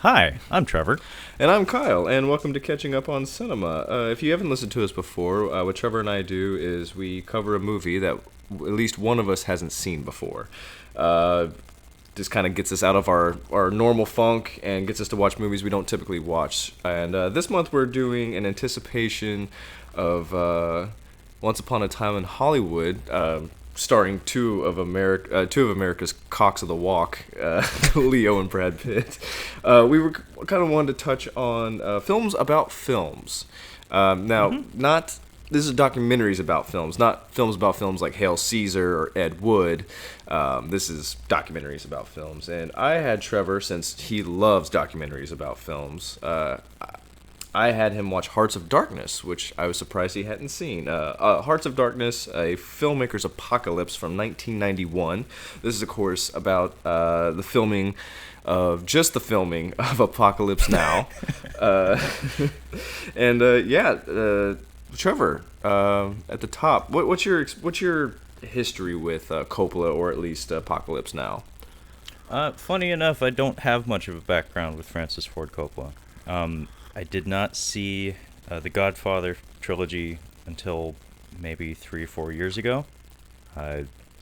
Hi, I'm Trevor. And I'm Kyle, and welcome to Catching Up on Cinema. If you haven't listened to us before, what Trevor and I do is we cover a movie that at least one of us hasn't seen before. Just kind of gets us out of our normal funk and gets us to watch movies we don't typically watch. And this month we're doing an anticipation of Once Upon a Time in Hollywood, starring two of America's cocks of the walk, Leo and Brad Pitt. We were kind of wanted to touch on films about films. Not this is documentaries about films, not films about films like Hail Caesar or Ed Wood. This is documentaries about films, and I had Trevor, since he loves documentaries about films. I had him watch Hearts of Darkness, which I was surprised he hadn't seen. Hearts of Darkness, a filmmaker's apocalypse from 1991. This is, of course, about the filming of Apocalypse Now. Trevor, at the top, what's your history with Coppola, or at least Apocalypse Now? Funny enough, I don't have much of a background with Francis Ford Coppola. I did not see the Godfather trilogy until maybe 3 or 4 years ago.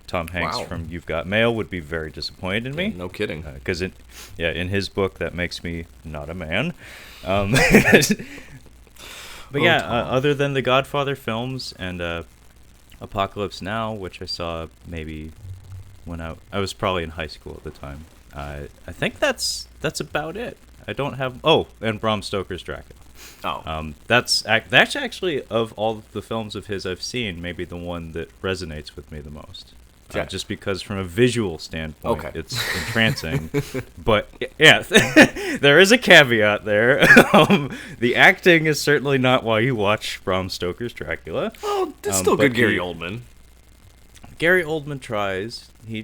Tom Hanks from You've Got Mail would be very disappointed in me. No kidding. Because in his book, that makes me not a man. Other than the Godfather films and Apocalypse Now, which I saw maybe when I was probably in high school at the time, I think that's about it. I don't have... Oh, and Bram Stoker's Dracula. That's actually, of all the films of his I've seen, maybe the one that resonates with me the most. Just because from a visual standpoint, it's entrancing. But, yeah, there is a caveat there. The acting is certainly not why you watch Bram Stoker's Dracula. Oh, it's still good Gary Oldman. Gary Oldman tries. He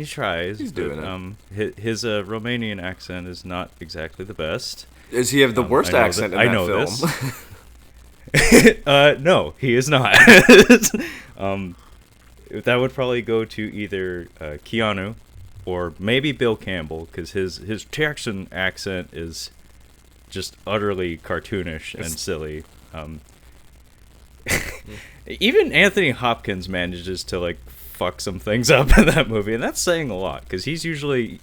tries. He's doing it. His Romanian accent is not exactly the best. Does he have the worst accent in that film? No, he is not. That would probably go to either Keanu or maybe Bill Campbell, because his Texan accent is just utterly cartoonish and silly. Even Anthony Hopkins manages to fuck some things up in that movie, and that's saying a lot, because he's usually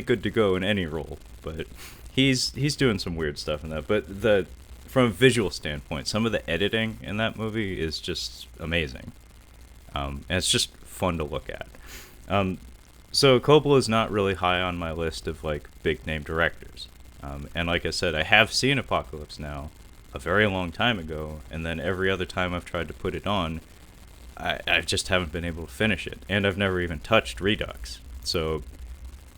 good to go in any role, but he's doing some weird stuff in that. But from a visual standpoint, some of the editing in that movie is just amazing, and it's just fun to look at. So Coppola is not really high on my list of big name directors, and like I said, I have seen Apocalypse Now a very long time ago, and then every other time I've tried to put it on, I just haven't been able to finish it, and I've never even touched Redux, so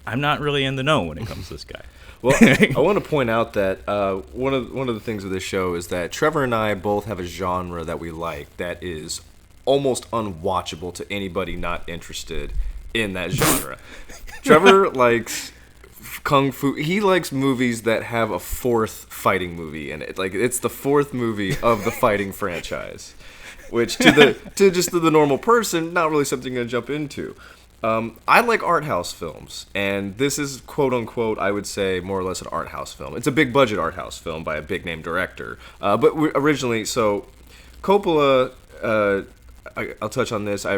I'm not really in the know when it comes to this guy. Well, I want to point out that one of the things with this show is that Trevor and I both have a genre that we like that is almost unwatchable to anybody not interested in that genre. Trevor likes kung fu. He likes movies that have a fourth fighting movie in it. It's the fourth movie of the fighting franchise, which to the normal person, not really something to jump into. I like art house films, and this is quote unquote, I would say, more or less an art house film. It's a big budget art house film by a big name director. But originally, so Coppola. I'll touch on this. I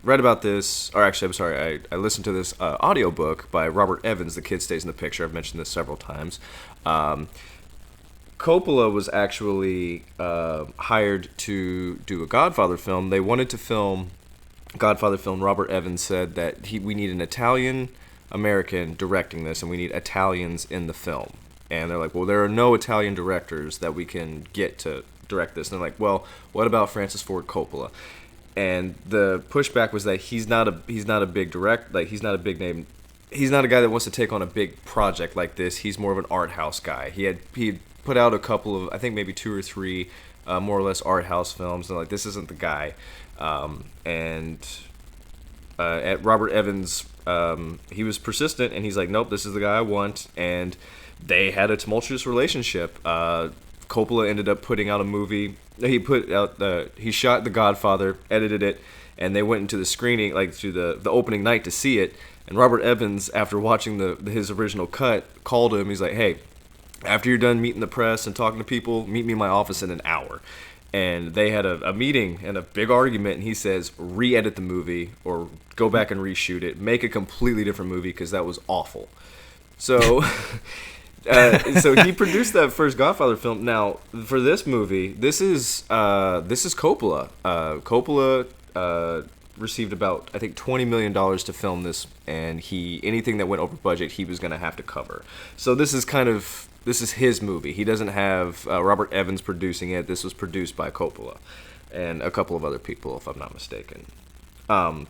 read about this, or actually, I'm sorry, I listened to this audiobook by Robert Evans, The Kid Stays in the Picture. I've mentioned this several times. Coppola was actually hired to do a Godfather film. They wanted to film a Godfather film. Robert Evans said that we need an Italian-American directing this, and we need Italians in the film. And they're like, well, there are no Italian directors that we can get to direct this. And they're like, well, what about Francis Ford Coppola? And the pushback was that he's not a big he's not a big name. He's not a guy that wants to take on a big project like this. He's more of an art house guy. He put out a couple of, I think maybe 2 or 3 more or less art house films, and this isn't the guy. At Robert Evans, he was persistent, and he's like, nope, this is the guy I want. And they had a tumultuous relationship. Coppola ended up putting out a movie. He shot The Godfather, edited it, and they went into the screening, to the opening night to see it. And Robert Evans, after watching his original cut, called him. He's like, "Hey, after you're done meeting the press and talking to people, meet me in my office in an hour." And they had a meeting and a big argument, and he says, re-edit the movie or go back and reshoot it, make a completely different movie because that was awful. So so he produced that first Godfather film. Now, for this movie, this is Coppola. Coppola received about, I think, $20 million to film this, and anything that went over budget, he was going to have to cover. So this is his movie. He doesn't have Robert Evans producing it. This was produced by Coppola and a couple of other people, if I'm not mistaken.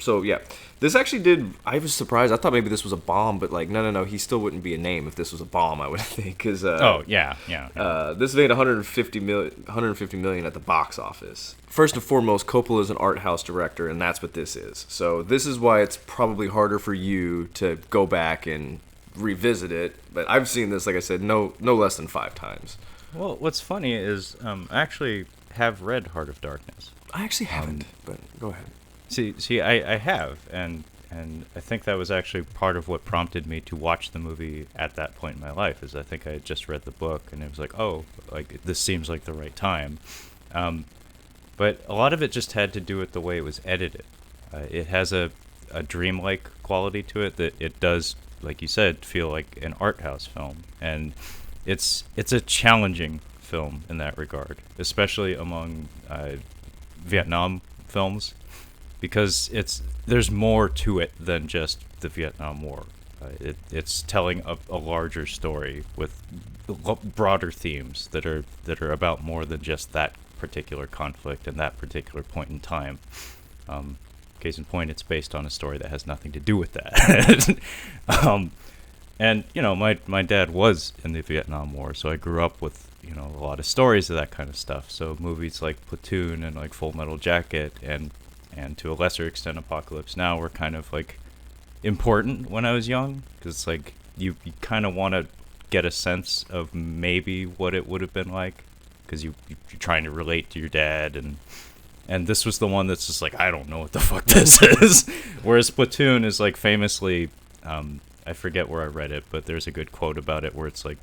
So yeah, this actually did. I was surprised. I thought maybe this was a bomb, but like, no. He still wouldn't be a name if this was a bomb, I would think. Cause, this made 150 million at the box office. First and foremost, Coppola is an art house director, and that's what this is. So this is why it's probably harder for you to go back and revisit it. But I've seen this, like I said, no less than 5 times. Well, what's funny is I actually have read Heart of Darkness. I actually haven't, but go ahead. See, I have, and I think that was actually part of what prompted me to watch the movie at that point in my life. Is I think I had just read the book, and it was like, oh, like this seems like the right time. But a lot of it just had to do with the way it was edited. It has a dreamlike quality to it that it does, like you said, feel like an art house film, and it's a challenging film in that regard, especially among Vietnam films. Because there's more to it than just the Vietnam War. It's telling a larger story with broader themes that are about more than just that particular conflict and that particular point in time. Case in point, it's based on a story that has nothing to do with that. And my dad was in the Vietnam War, so I grew up with a lot of stories of that kind of stuff. So movies like Platoon and like Full Metal Jacket and to a lesser extent Apocalypse Now were kind of like important when I was young, because it's like you kind of want to get a sense of maybe what it would have been like, because you're trying to relate to your dad, and this was the one that's just like, I don't know what the fuck this is. Whereas Platoon is like famously, I forget where I read it, but there's a good quote about it where it's like,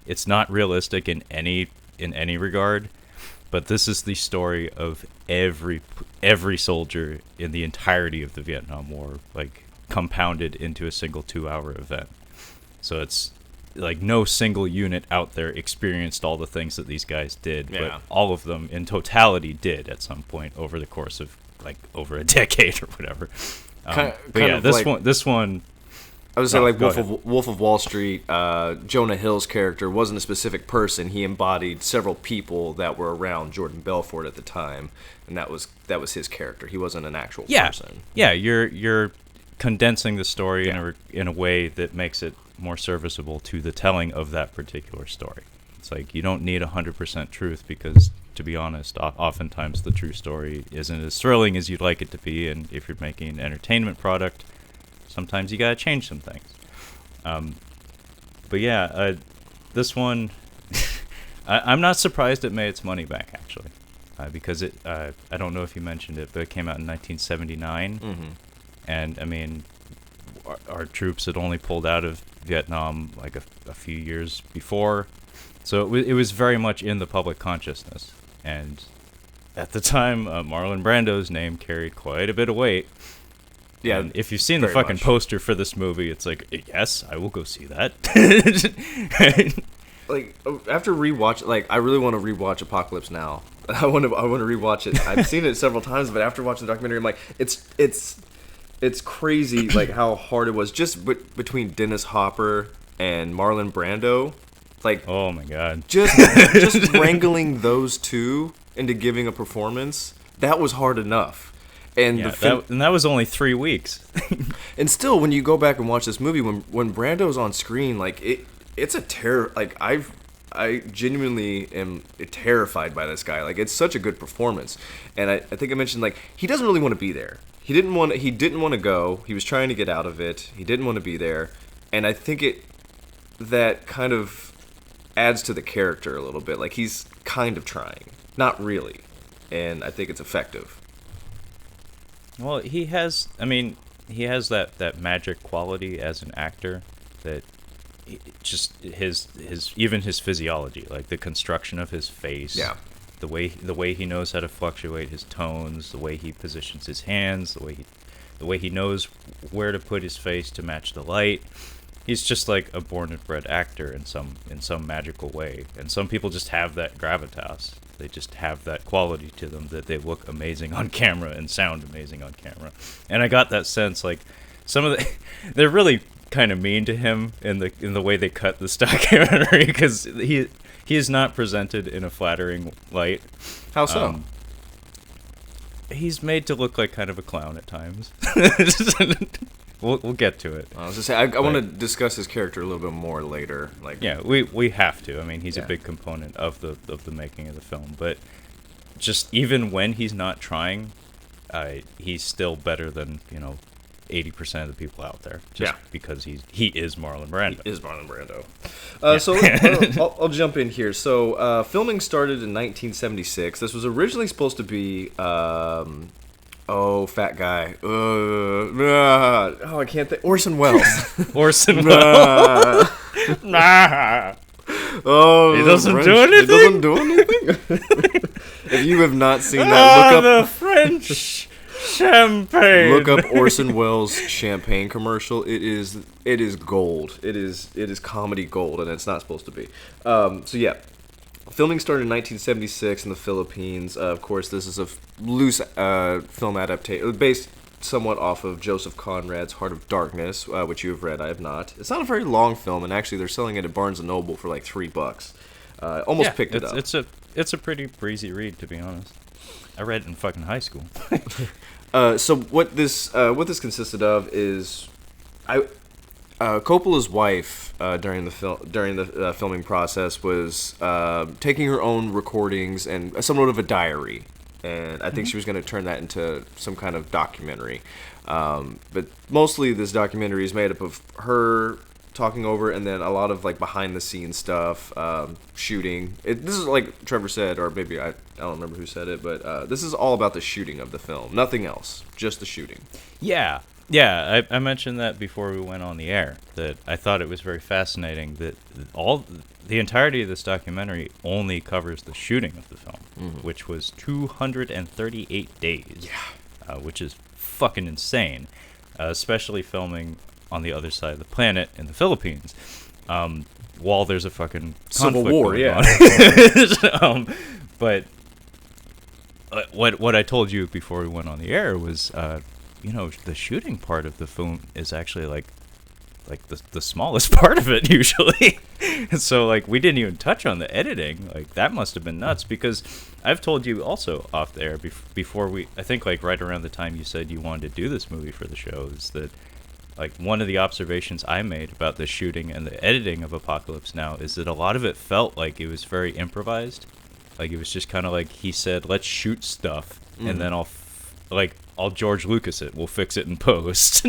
it's not realistic in any regard, but this is the story of every soldier in the entirety of the Vietnam War, like compounded into a single 2-hour event. So it's like no single unit out there experienced all the things that these guys did, but all of them in totality did at some point over the course of like over a decade or whatever. This one. I would say Wolf of Wall Street, Jonah Hill's character wasn't a specific person. He embodied several people that were around Jordan Belfort at the time, and that was his character. He wasn't an actual person. Yeah, you're condensing the story in a way that makes it more serviceable to the telling of that particular story. It's like you don't need 100% truth because, to be honest, oftentimes the true story isn't as thrilling as you'd like it to be, and if you're making an entertainment product, sometimes you gotta change some things. But yeah, this one, I'm not surprised it made its money back, actually. Because I don't know if you mentioned it, but it came out in 1979. Mm-hmm. And, I mean, our troops had only pulled out of Vietnam like a few years before. So it was very much in the public consciousness. And at the time, Marlon Brando's name carried quite a bit of weight. Yeah, and if you've seen the fucking poster for this movie, it's like, yes, I will go see that. Like after rewatch, like I really want to rewatch Apocalypse Now. I want to rewatch it. I've seen it several times, but after watching the documentary, I'm like, it's crazy, like how hard it was just between Dennis Hopper and Marlon Brando. Like, oh my god, just wrangling those two into giving a performance, that was hard enough. And that was only 3 weeks. And still, when you go back and watch this movie, when Brando's on screen, like it's a terror. Like I genuinely am terrified by this guy. Like it's such a good performance. And I think I mentioned like he doesn't really want to be there. He didn't want to go. He was trying to get out of it. He didn't want to be there. And I think that kind of adds to the character a little bit. Like he's kind of trying, not really. And I think it's effective. Well, he has, I mean, he has that magic quality as an actor that just his even his physiology, like the construction of his face, Yeah. the way he knows how to fluctuate his tones, the way he positions his hands, the way he knows where to put his face to match the light. He's just like a born and bred actor in some magical way. And some people just have that gravitas. They just have that quality to them that they look amazing on camera and sound amazing on camera. And I got that sense, like some of the they're really kind of mean to him in the way they cut this documentary, because he is not presented in a flattering light. How so? He's made to look like kind of a clown at times. We'll get to it. I was gonna say I want to discuss his character a little bit more later. Like, yeah, we have to. I mean, he's Yeah. a big component of the making of the film. But just even when he's not trying, he's still better than 80% of the people out there. Just Yeah. because he is Marlon Brando. Is Marlon Brando. So I'll jump in here. So filming started in 1976. This was originally supposed to be fat guy. I can't think. Orson Welles. Orson Welles. Nah. Oh, He doesn't French. do anything? He doesn't do anything. If you have not seen that, look up the French champagne. Look up Orson Welles champagne commercial. It is gold. It is comedy gold, and it's not supposed to be. So yeah, filming started in 1976 in the Philippines. Of course, this is a loose film adaptation based somewhat off of Joseph Conrad's Heart of Darkness, which you have read. I have not. It's not a very long film, and actually they're selling it at Barnes & Noble for like $3. Almost picked it up. It's a pretty breezy read, to be honest. I read it in fucking high school. So what this consisted of is, Coppola's wife during the filming process was taking her own recordings and somewhat of a diary, and I think she was going to turn that into some kind of documentary. But mostly this documentary is made up of her talking over, and then a lot of like behind the scenes stuff, shooting. This is like Trevor said, or maybe I don't remember who said it, but this is all about the shooting of the film. Nothing else, just the shooting. Yeah, I mentioned that before we went on the air, that I thought it was very fascinating that the entirety of this documentary only covers the shooting of the film, which was 238 days. Yeah, which is fucking insane, especially filming on the other side of the planet in the Philippines, while there's a fucking Civil conflict war, going yeah. on. But what I told you before we went on the air was, the shooting part of the film is actually like the smallest part of it usually. So like we didn't even touch on the editing. Like that must have been nuts, because I've told you also off the air before I think like right around the time you said you wanted to do this movie for the show, is that like one of the observations I made about the shooting and the editing of Apocalypse Now is that a lot of it felt like it was very improvised. Like it was just kind of like he said, let's shoot stuff, and then I'll George Lucas it. We'll fix it in post.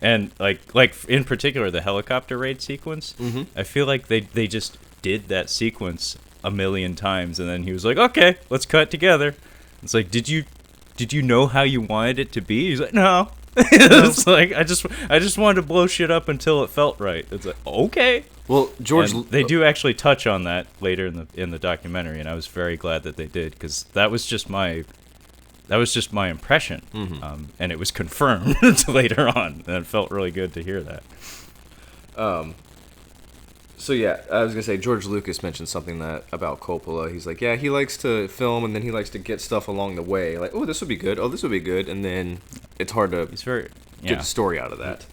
And like in particular the helicopter raid sequence, I feel like they just did that sequence a million times, and then he was like, okay, let's cut together. It's like, did you know how you wanted it to be? He's like, no. It's like I just wanted to blow shit up until it felt right. It's like, okay. Well, George, they do actually touch on that later in the documentary, and I was very glad that they did, because that was just my impression, and it was confirmed later on, and it felt really good to hear that. So yeah, I was gonna say George Lucas mentioned something about Coppola. He's like, yeah, he likes to film, and then he likes to get stuff along the way. Like, oh, this would be good. Oh, this would be good, and then it's hard to get the story out of that.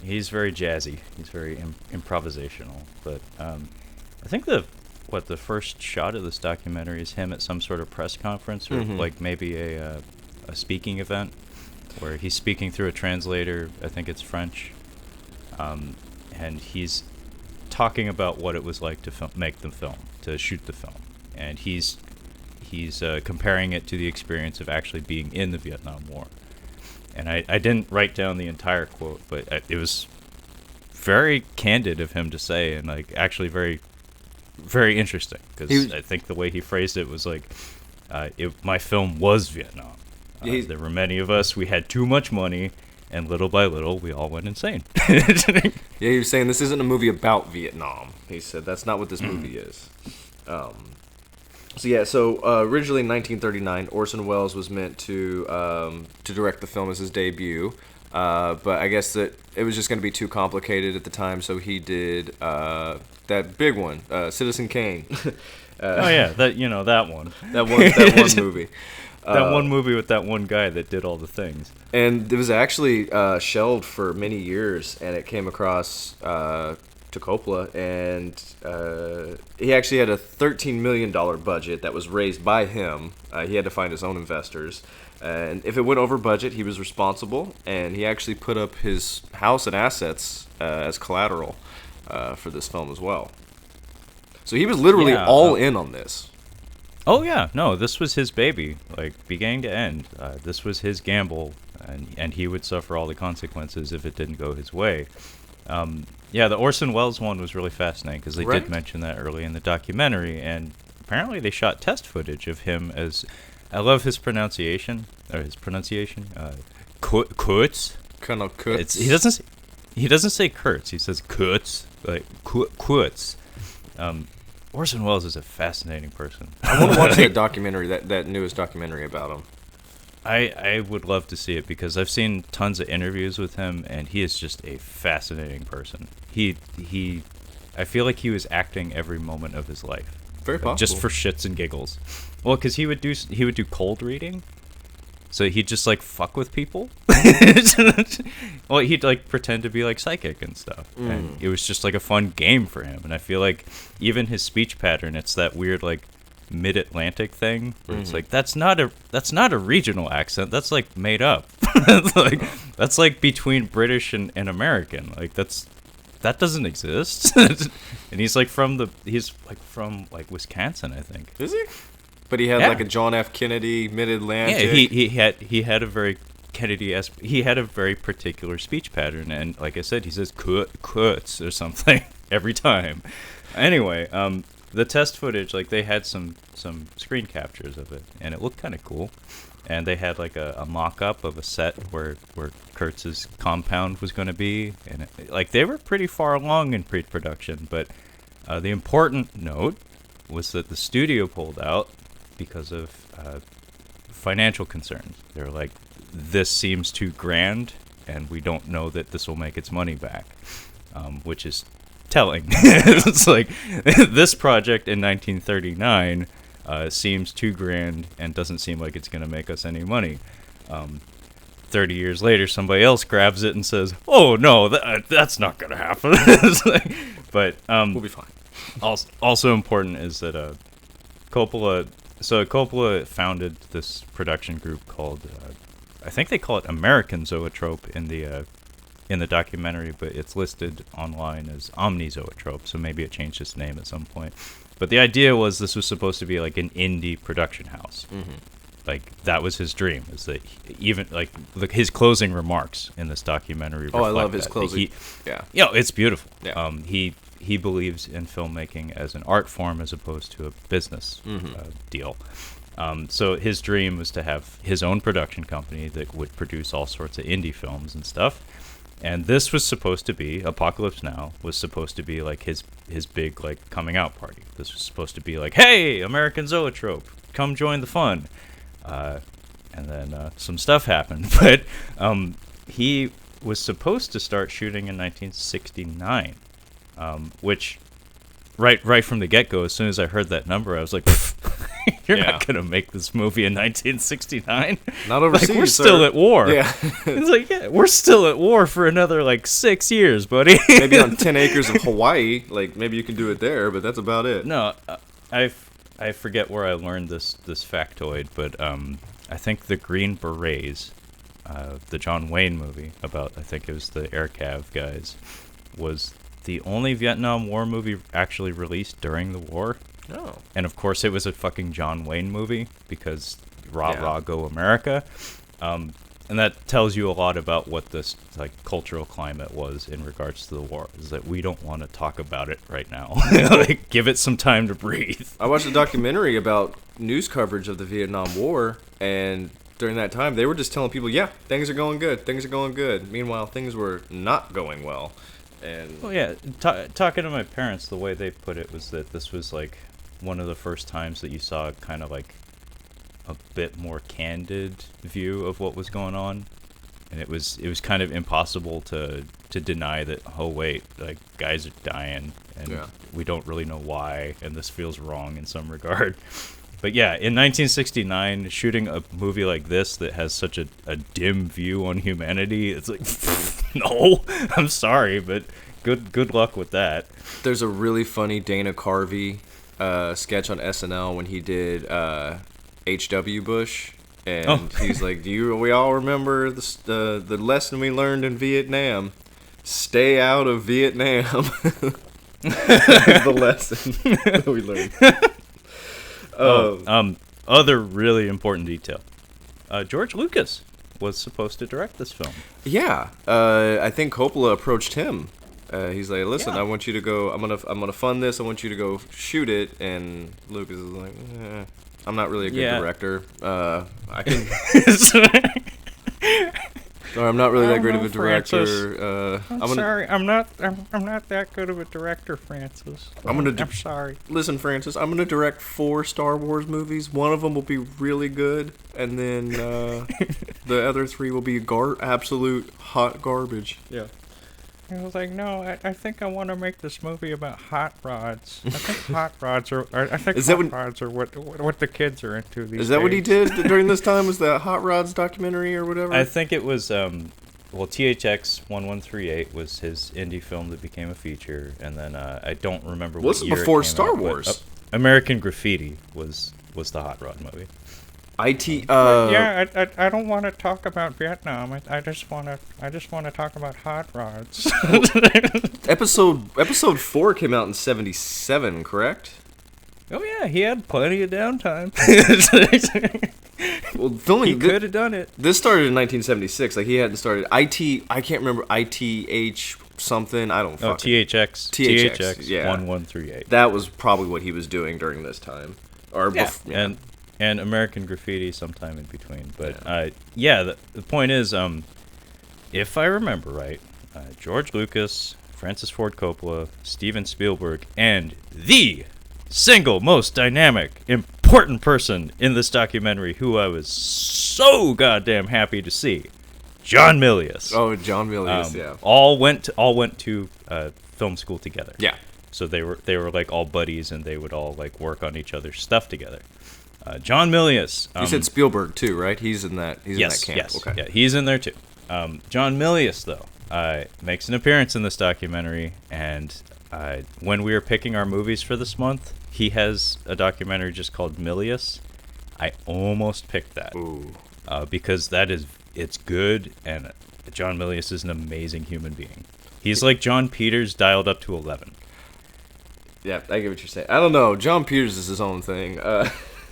He's very jazzy. He's very improvisational. But I think the first shot of this documentary is him at some sort of press conference, or like maybe a speaking event where he's speaking through a translator. I think it's French, and he's talking about what it was like to make the film, to shoot the film, and he's comparing it to the experience of actually being in the Vietnam War. And I didn't write down the entire quote, but it was very candid of him to say, and like actually very, very interesting, because I think the way he phrased it was like, my film was Vietnam. There were many of us. We had too much money, and little by little, we all went insane. Yeah, he was saying this isn't a movie about Vietnam. He said that's not what this movie is. So originally in 1939, Orson Welles was meant to direct the film as his debut, but I guess that it was just going to be too complicated at the time, so he did that big one, Citizen Kane. That one. That one movie. That one movie with that one guy that did all the things. And it was actually shelved for many years, and it came across to Coppola, and he actually had a $13 million budget that was raised by him. He had to find his own investors, and if it went over budget, he was responsible, and he actually put up his house and assets as collateral for this film as well. So he was literally all in on this. Oh yeah, no, this was his baby, like beginning to end. This was his gamble, and he would suffer all the consequences if it didn't go his way. The Orson Welles one was really fascinating because they did mention that early in the documentary, and apparently they shot test footage of him as, I love his pronunciation, Kurtz. Colonel Kurtz. He doesn't say Kurtz, he says Kurtz, like Kurtz. Orson Welles is a fascinating person. I want to watch that documentary, that newest documentary about him. I would love to see it because I've seen tons of interviews with him, and he is just a fascinating person. I feel like he was acting every moment of his life. Very possible. Just for shits and giggles. Well, because he would do cold reading, so he'd just like fuck with people. Well, he'd like pretend to be like psychic and stuff, and it was just like a fun game for him. And I feel like even his speech pattern, it's that weird like mid-Atlantic thing where it's like that's not a regional accent, that's like made up. that's like between British and American, like that doesn't exist. And he's from Wisconsin, I think. Is he? But he had like a John F. Kennedy mid-Atlantic. Yeah, he had a very Kennedy-esque, he had a very particular speech pattern, and like I said, he says Kurtz or something every time. Anyway, the test footage, like they had some screen captures of it, and it looked kind of cool. And they had like a mock-up of a set where Kurtz's compound was going to be, and they were pretty far along in pre-production. But the important note was that the studio pulled out because of financial concerns. They're like, this seems too grand, and we don't know that this will make its money back, which is telling. It's like this project in 1939 seems too grand and doesn't seem like it's going to make us any money. 30 years later, somebody else grabs it and says, "Oh no, that's not going to happen." But we'll be fine. Also important is that Coppola founded this production group called I think they call it American Zoetrope in the documentary, but it's listed online as Omni Zoetrope, so maybe it changed its name at some point. But the idea was this was supposed to be like an indie production house. Like that was his dream. Is that even like his closing remarks in this documentary? Oh, I love his closing. It's beautiful. Yeah. He believes in filmmaking as an art form as opposed to a business deal. So his dream was to have his own production company that would produce all sorts of indie films and stuff. And this was supposed to be, Apocalypse Now was supposed to be like his big like coming out party. This was supposed to be like, hey, American Zoetrope, come join the fun. And then some stuff happened. But he was supposed to start shooting in 1969, which right from the get-go, as soon as I heard that number, I was like, you're not going to make this movie in 1969. Not overseas, like, we're still at war. Yeah. It's like, we're still at war for another, 6 years, buddy. Maybe on 10 acres of Hawaii, maybe you can do it there, but that's about it. No, I forget where I learned this factoid, but I think the Green Berets, the John Wayne movie about, I think it was the Air Cav guys, was the only Vietnam War movie actually released during the war. Oh. And of course it was a fucking John Wayne movie because rah go America. And that tells you a lot about what this cultural climate was in regards to the war, is that we don't want to talk about it right now. Give it some time to breathe. I watched a documentary about news coverage of the Vietnam War, and during that time, they were just telling people, yeah, things are going good. Things are going good. Meanwhile, things were not going well. And Well, yeah, talking to my parents, the way they put it was that this was like one of the first times that you saw kind of like a bit more candid view of what was going on, and it was kind of impossible to deny that. Oh wait, like guys are dying, and we don't really know why, and this feels wrong in some regard. But yeah, in 1969, shooting a movie like this that has such a dim view on humanity, it's like, no, I'm sorry, but good luck with that. there's a really funny Dana Carvey sketch on SNL when he did H.W. Bush. And he's like, we all remember the lesson we learned in Vietnam? Stay out of Vietnam. Is the lesson that we learned. Other really important detail. George Lucas was supposed to direct this film. Yeah, I think Coppola approached him. He's like, listen, Yeah. I want you to go. I'm gonna fund this. I want you to go shoot it. And Lucas is like, I'm not really a good director. I can. Or I'm not really that great of a director. I'm sorry, I'm not that good of a director, Francis. I'm sorry. Listen, Francis, I'm gonna direct 4 Star Wars movies. One of them will be really good, and then the other 3 will be absolute hot garbage. Yeah. He was like, no, I think I want to make this movie about hot rods. I think hot rods are what the kids are into these days. Is that what he did during this time? Was that Hot Rods documentary or whatever? I think it was, THX 1138 was his indie film that became a feature, and then I don't remember what year before it came Star out, Wars. American Graffiti was the hot rod movie. I don't want to talk about Vietnam. I just want to talk about hot rods. Episode 4 came out in 1977, correct? Oh yeah, he had plenty of downtime. Well, filming he could have done it. This started in 1976. Like he hadn't started. I can't remember ITH something. I don't. THX. Yeah. 1138. That was probably what he was doing during this time. And American Graffiti sometime in between. But the point is, if I remember right, George Lucas, Francis Ford Coppola, Steven Spielberg, and the single most dynamic, important person in this documentary who I was so goddamn happy to see, John Milius. Oh, John Milius, yeah. All went to film school together. Yeah. So they were like all buddies, and they would all like work on each other's stuff together. John Milius. You said Spielberg too, right? He's in that. He's in that camp. Yes. Okay. Yeah, he's in there too. John Milius though makes an appearance in this documentary, and when we were picking our movies for this month, he has a documentary just called Milius. I almost picked that. Ooh. Because it's good, and John Milius is an amazing human being. He's like John Peters dialed up to 11. Yeah, I get what you're saying. I don't know. John Peters is his own thing.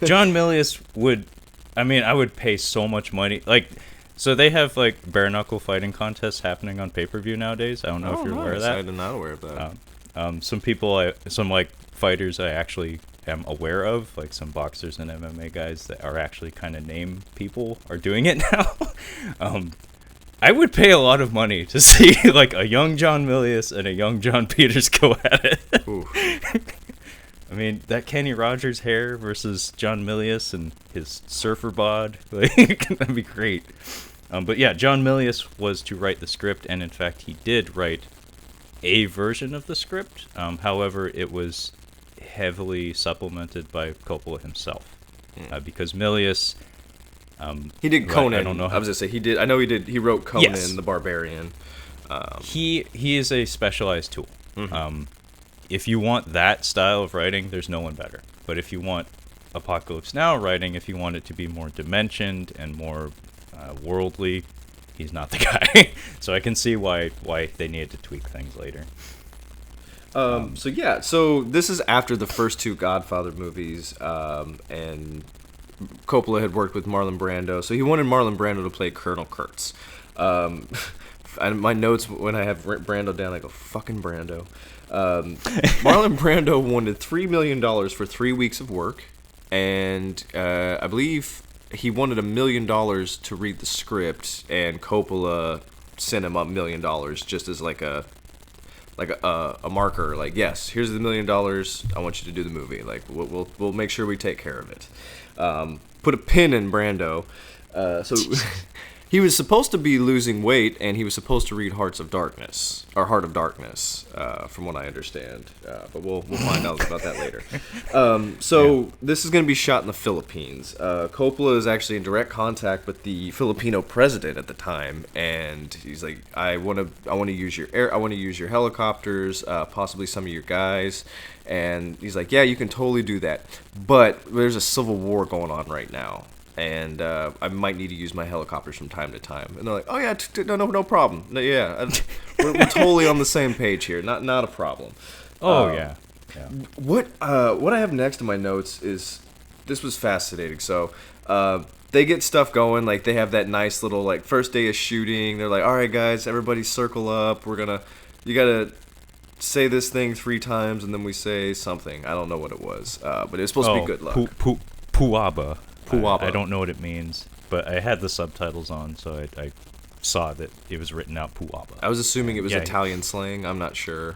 John Milius I would pay so much money. Like, so they have like bare knuckle fighting contests happening on pay-per-view nowadays. I don't know if you're aware of that. I'm not aware of that. Some fighters I actually am aware of, like some boxers and MMA guys that are actually kind of name people are doing it now. I would pay a lot of money to see like a young John Milius and a young John Peters go at it. I mean, that Kenny Rogers hair versus John Milius and his surfer bod, like, that'd be great. But yeah, John Milius was to write the script, and in fact, he did write a version of the script. However, it was heavily supplemented by Coppola himself, because Milius. He did Conan. I don't know. I was gonna say he did. I know he did. He wrote Conan the Barbarian. He is a specialized tool. Mm-hmm. If you want that style of writing, there's no one better. But if you want Apocalypse Now writing, if you want it to be more dimensioned and more worldly, he's not the guy. So I can see why they needed to tweak things later. So this is after the first 2 Godfather movies, and Coppola had worked with Marlon Brando, so he wanted Marlon Brando to play Colonel Kurtz. And my notes when I have Brando down, I go, fucking Brando. Marlon Brando wanted $3 million for 3 weeks of work, and I believe he wanted $1 million to read the script, and Coppola sent him $1 million just as like a marker. Like, yes, here's the $1 million. I want you to do the movie. Like, we'll make sure we take care of it. Put a pin in Brando. So he was supposed to be losing weight, and he was supposed to read Heart of Darkness, from what I understand. But we'll find out about that later. This is going to be shot in the Philippines. Coppola is actually in direct contact with the Filipino president at the time, and he's like, I want to use your helicopters, possibly some of your guys. And he's like, yeah, you can totally do that, but there's a civil war going on right now. And I might need to use my helicopters from time to time. And they're like, oh yeah, no problem. No, yeah, we're totally on the same page here. Not a problem. Yeah. What I have next in my notes is, this was fascinating. So they get stuff going. Like, they have that nice little, like, first day of shooting. They're like, all right, guys, everybody circle up. You gotta say this thing 3 times, and then we say something. I don't know what it was, but it was supposed to be good luck. Puaba. Puaba. I don't know what it means, but I had the subtitles on, so I saw that it was written out Puaba. I was assuming it was Italian slang. I'm not sure.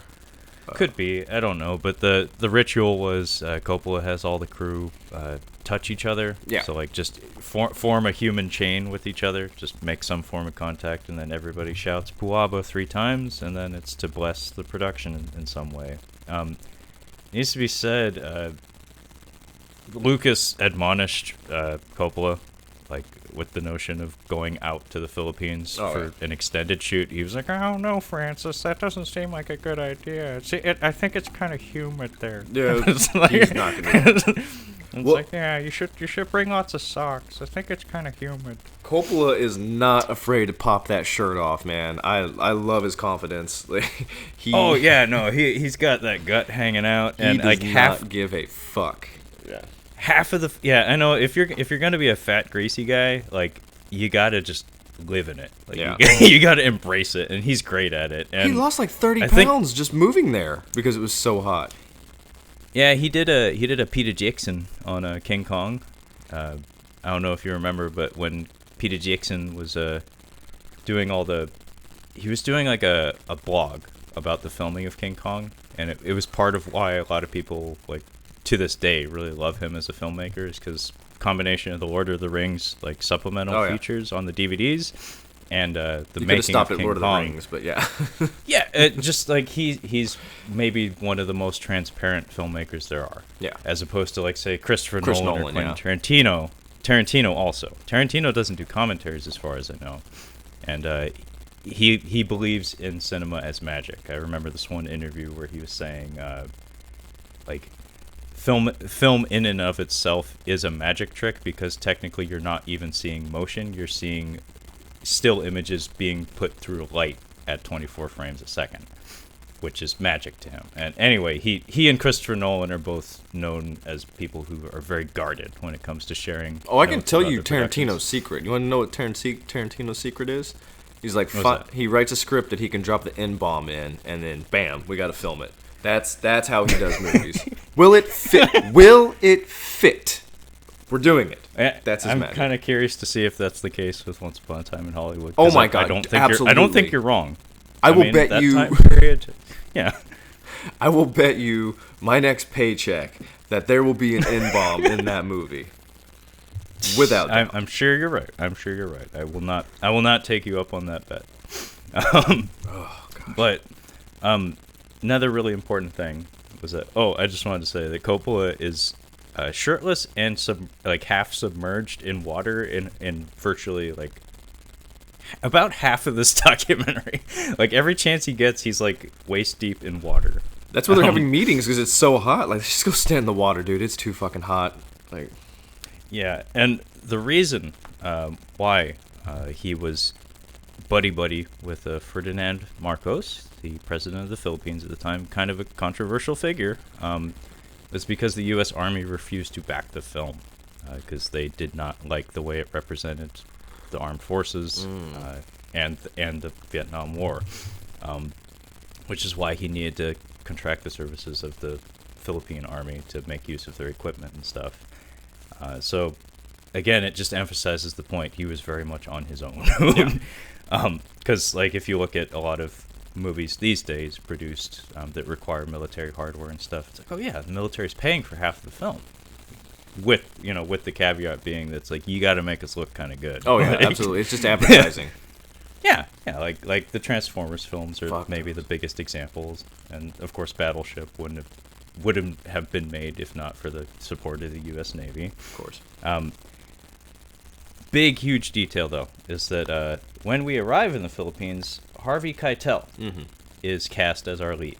Could be. I don't know. But the ritual was Coppola has all the crew touch each other. Yeah. So, like, just form a human chain with each other. Just make some form of contact, and then everybody shouts Puaba 3 times, and then it's to bless the production in some way. It needs to be said, Lucas admonished Coppola, like, with the notion of going out to the Philippines for an extended shoot. He was like, "Oh no, Francis, that doesn't seem like a good idea. See, I think it's kind of humid there." Yeah, it's like, he's not gonna. Like, yeah, you should bring lots of socks. I think it's kind of humid. Coppola is not afraid to pop that shirt off, man. I love his confidence. Like, he's got that gut hanging out, and he like does half not give a fuck. Yeah. Half of the I know if you're gonna be a fat greasy guy, like, you gotta just live in it. Like, you gotta embrace it, and he's great at it. And he lost like 30 pounds just moving there because it was so hot. Yeah, he did a Peter Jackson on King Kong. I don't know if you remember, but when Peter Jackson was doing he was doing like a blog about the filming of King Kong, and it was part of why a lot of people, like, to this day, really love him as a filmmaker, is because combination of the Lord of the Rings, like, supplemental features on the DVDs, and the you making stopped of at King Lord Kong. of the Rings, but yeah. Yeah, just like he's maybe one of the most transparent filmmakers there are. Yeah. As opposed to, like, say, Christopher Nolan or Quentin Tarantino. Tarantino doesn't do commentaries, as far as I know, and he believes in cinema as magic. I remember this one interview where he was saying, like, film in and of itself is a magic trick, because technically you're not even seeing motion, you're seeing still images being put through light at 24 frames a second, which is magic to him. And anyway, he and Christopher Nolan are both known as people who are very guarded when it comes to sharing. Oh, I can tell you Tarantino's secret. You want to know what Tarantino's secret is? He's like, he writes a script that he can drop the N-bomb in, and then bam, we got to film it. That's how he does movies. Will it fit? Will it fit? We're doing it. That's his magic. I'm kind of curious to see if that's the case with Once Upon a Time in Hollywood. Oh my God! I don't think you're wrong. I will bet you. Time period, yeah. I will bet you my next paycheck that there will be an N-bomb in that movie. Without doubt. I'm sure you're right. I will not take you up on that bet. But another really important thing was that I just wanted to say that Coppola is shirtless and half submerged in water in virtually, like, about half of this documentary. Like, every chance he gets, he's like waist deep in water. That's why they're having meetings, because it's so hot. Like, just go stand in the water, dude. It's too fucking hot. Like, yeah, and the reason why he was buddy with Ferdinand Marcos, the president of the Philippines at the time, kind of a controversial figure, was because the U.S. Army refused to back the film because they did not like the way it represented the armed forces and the Vietnam War, which is why he needed to contract the services of the Philippine Army to make use of their equipment and stuff. So again, it just emphasizes the point. He was very much on his own. Because like if you look at a lot of movies these days produced that require military hardware and stuff, it's like, oh yeah, the military's paying for half the film. With the caveat being that's like, you got to make us look kind of good. Oh yeah, absolutely. It's just advertising. Yeah, like the Transformers films are maybe the biggest examples, and of course Battleship wouldn't have been made if not for the support of the U.S. Navy. Of course. Big, huge detail though is that when we arrive in the Philippines, Harvey Keitel is cast as our lead,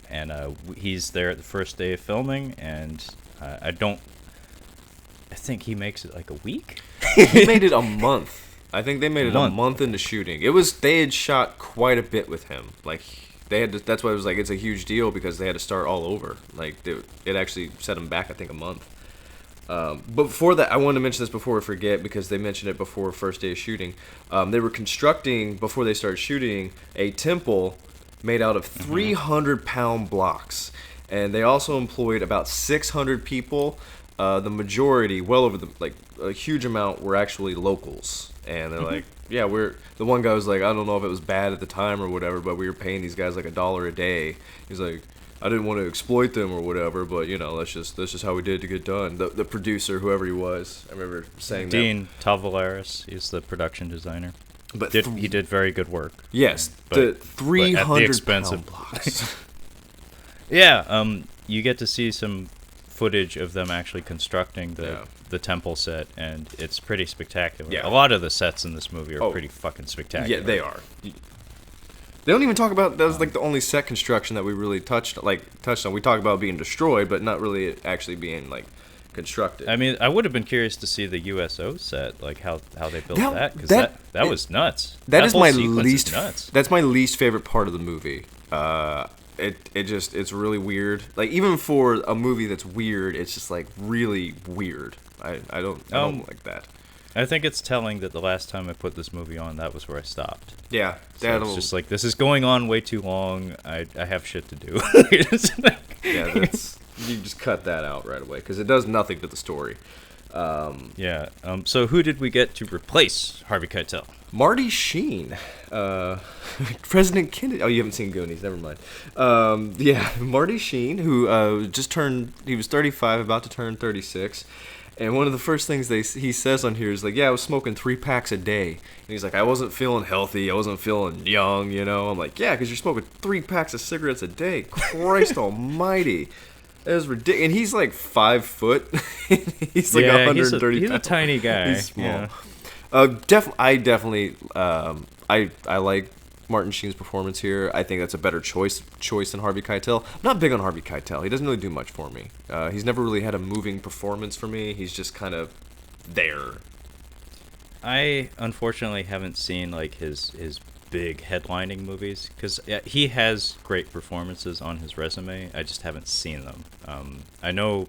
and he's there at the first day of filming, and I think he makes it like a week. He made it a month. I think they made it a month into shooting. They had shot quite a bit with him. Like they had to, that's why it was like it's a huge deal because they had to start all over. Like it actually set him back I think a month. But before that, I wanted to mention this before I forget because they mentioned it before first day of shooting. They were constructing before they started shooting a temple made out of 300-pound blocks, and they also employed about 600 people. The majority, well over a huge amount, were actually locals. And they're like, yeah, the one guy was like, I don't know if it was bad at the time or whatever, but we were paying these guys like $1 a day. He's like, I didn't want to exploit them or whatever, but that's just how we did to get done. The producer, whoever he was, I remember saying Dean Tavoularis, he's the production designer. But he did very good work. Yes, the 300-pound blocks. Yeah, you get to see some footage of them actually constructing the temple set, and it's pretty spectacular. Yeah. A lot of the sets in this movie are pretty fucking spectacular. Yeah, they are. They don't even talk about that was like the only set construction that we really touched on. We talk about being destroyed, but not really actually being like constructed. I mean, I would have been curious to see the USO set, like how they built that, because that was nuts. That is whole my sequence least. is nuts. That's my least favorite part of the movie. It's really weird. Like even for a movie that's weird, it's just like really weird. I don't like that. I think it's telling that the last time I put this movie on, that was where I stopped. Yeah, so it's just like, this is going on way too long. I have shit to do. Yeah, you just cut that out right away because it does nothing to the story. So who did we get to replace Harvey Keitel? Marty Sheen, President Kennedy. Oh, you haven't seen Goonies, never mind. Marty Sheen, who he was 35, about to turn 36. And one of the first things he says on here is like, yeah, I was smoking 3 packs a day. And he's like, I wasn't feeling healthy. I wasn't feeling young, I'm like, yeah, because you're smoking 3 packs of cigarettes a day. Christ almighty. That is ridiculous. And he's like 5 foot. He's like 130 pounds. He's a tiny guy. He's small. Yeah. I like Martin Sheen's performance here. I think that's a better choice than Harvey Keitel. I'm not big on Harvey Keitel. He doesn't really do much for me. He's never really had a moving performance for me. He's just kind of there. I unfortunately haven't seen like his big headlining movies because he has great performances on his resume. I just haven't seen them. I know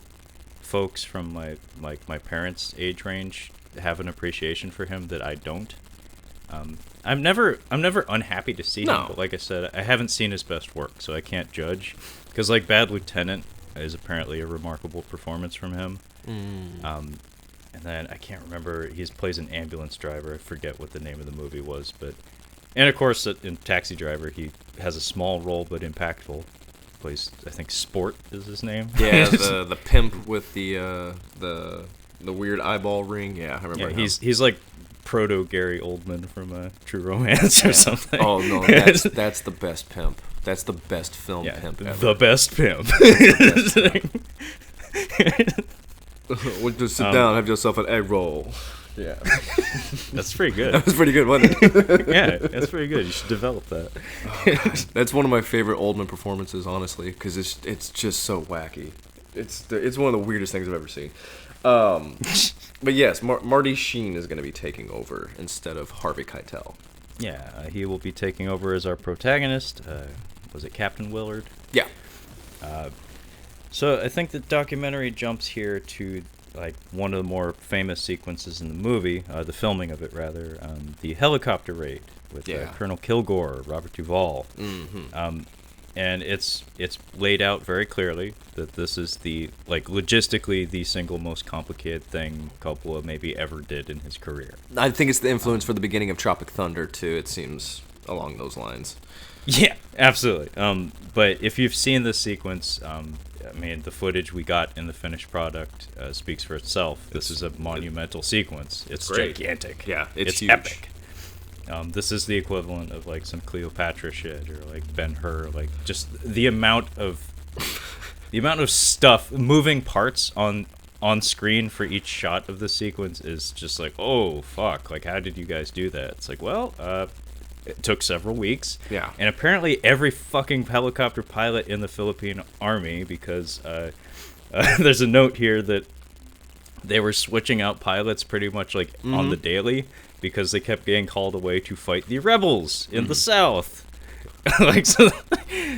folks from my parents' age range have an appreciation for him that I don't. I'm never unhappy to see him, but like I said, I haven't seen his best work, so I can't judge. Because like Bad Lieutenant is apparently a remarkable performance from him. And then I can't remember, he plays an ambulance driver. I forget what the name of the movie was, and of course in Taxi Driver he has a small role but impactful. Plays, I think, Sport is his name. Yeah, the pimp with the weird eyeball ring. Yeah, I remember. Yeah, he's like proto Gary Oldman from True Romance or something. Oh no, that's the best pimp. That's the best film pimp ever. The best pimp. Just sit down, have yourself an egg roll. Yeah, that's pretty good. That was pretty good, wasn't it? Yeah, that's pretty good. You should develop that. Oh, that's one of my favorite Oldman performances, honestly, because it's just so wacky. It's one of the weirdest things I've ever seen. But yes, Marty Sheen is going to be taking over instead of Harvey Keitel. Yeah, he will be taking over as our protagonist. Was it Captain Willard? Yeah. So I think the documentary jumps here to like one of the more famous sequences in the movie, the filming of it rather, the helicopter raid with Colonel Kilgore, Robert Duvall. and it's laid out very clearly that this is the, like, logistically the single most complicated thing Coppola maybe ever did in his career. I think it's the influence for the beginning of Tropic Thunder too. It seems along those lines. Yeah, absolutely. But if you've seen this sequence, I mean, the footage we got in the finished product speaks for itself. This is a monumental sequence. It's gigantic. Yeah, it's huge. Epic. This is the equivalent of, like, some Cleopatra shit, or, like, Ben-Hur. Like, just the amount of stuff, moving parts on screen for each shot of the sequence is just like, oh fuck! Like, how did you guys do that? It's like, well, it took several weeks. Yeah. And apparently every fucking helicopter pilot in the Philippine army, because there's a note here that they were switching out pilots pretty much, like, on the daily, because they kept getting called away to fight the rebels in the south. Like, so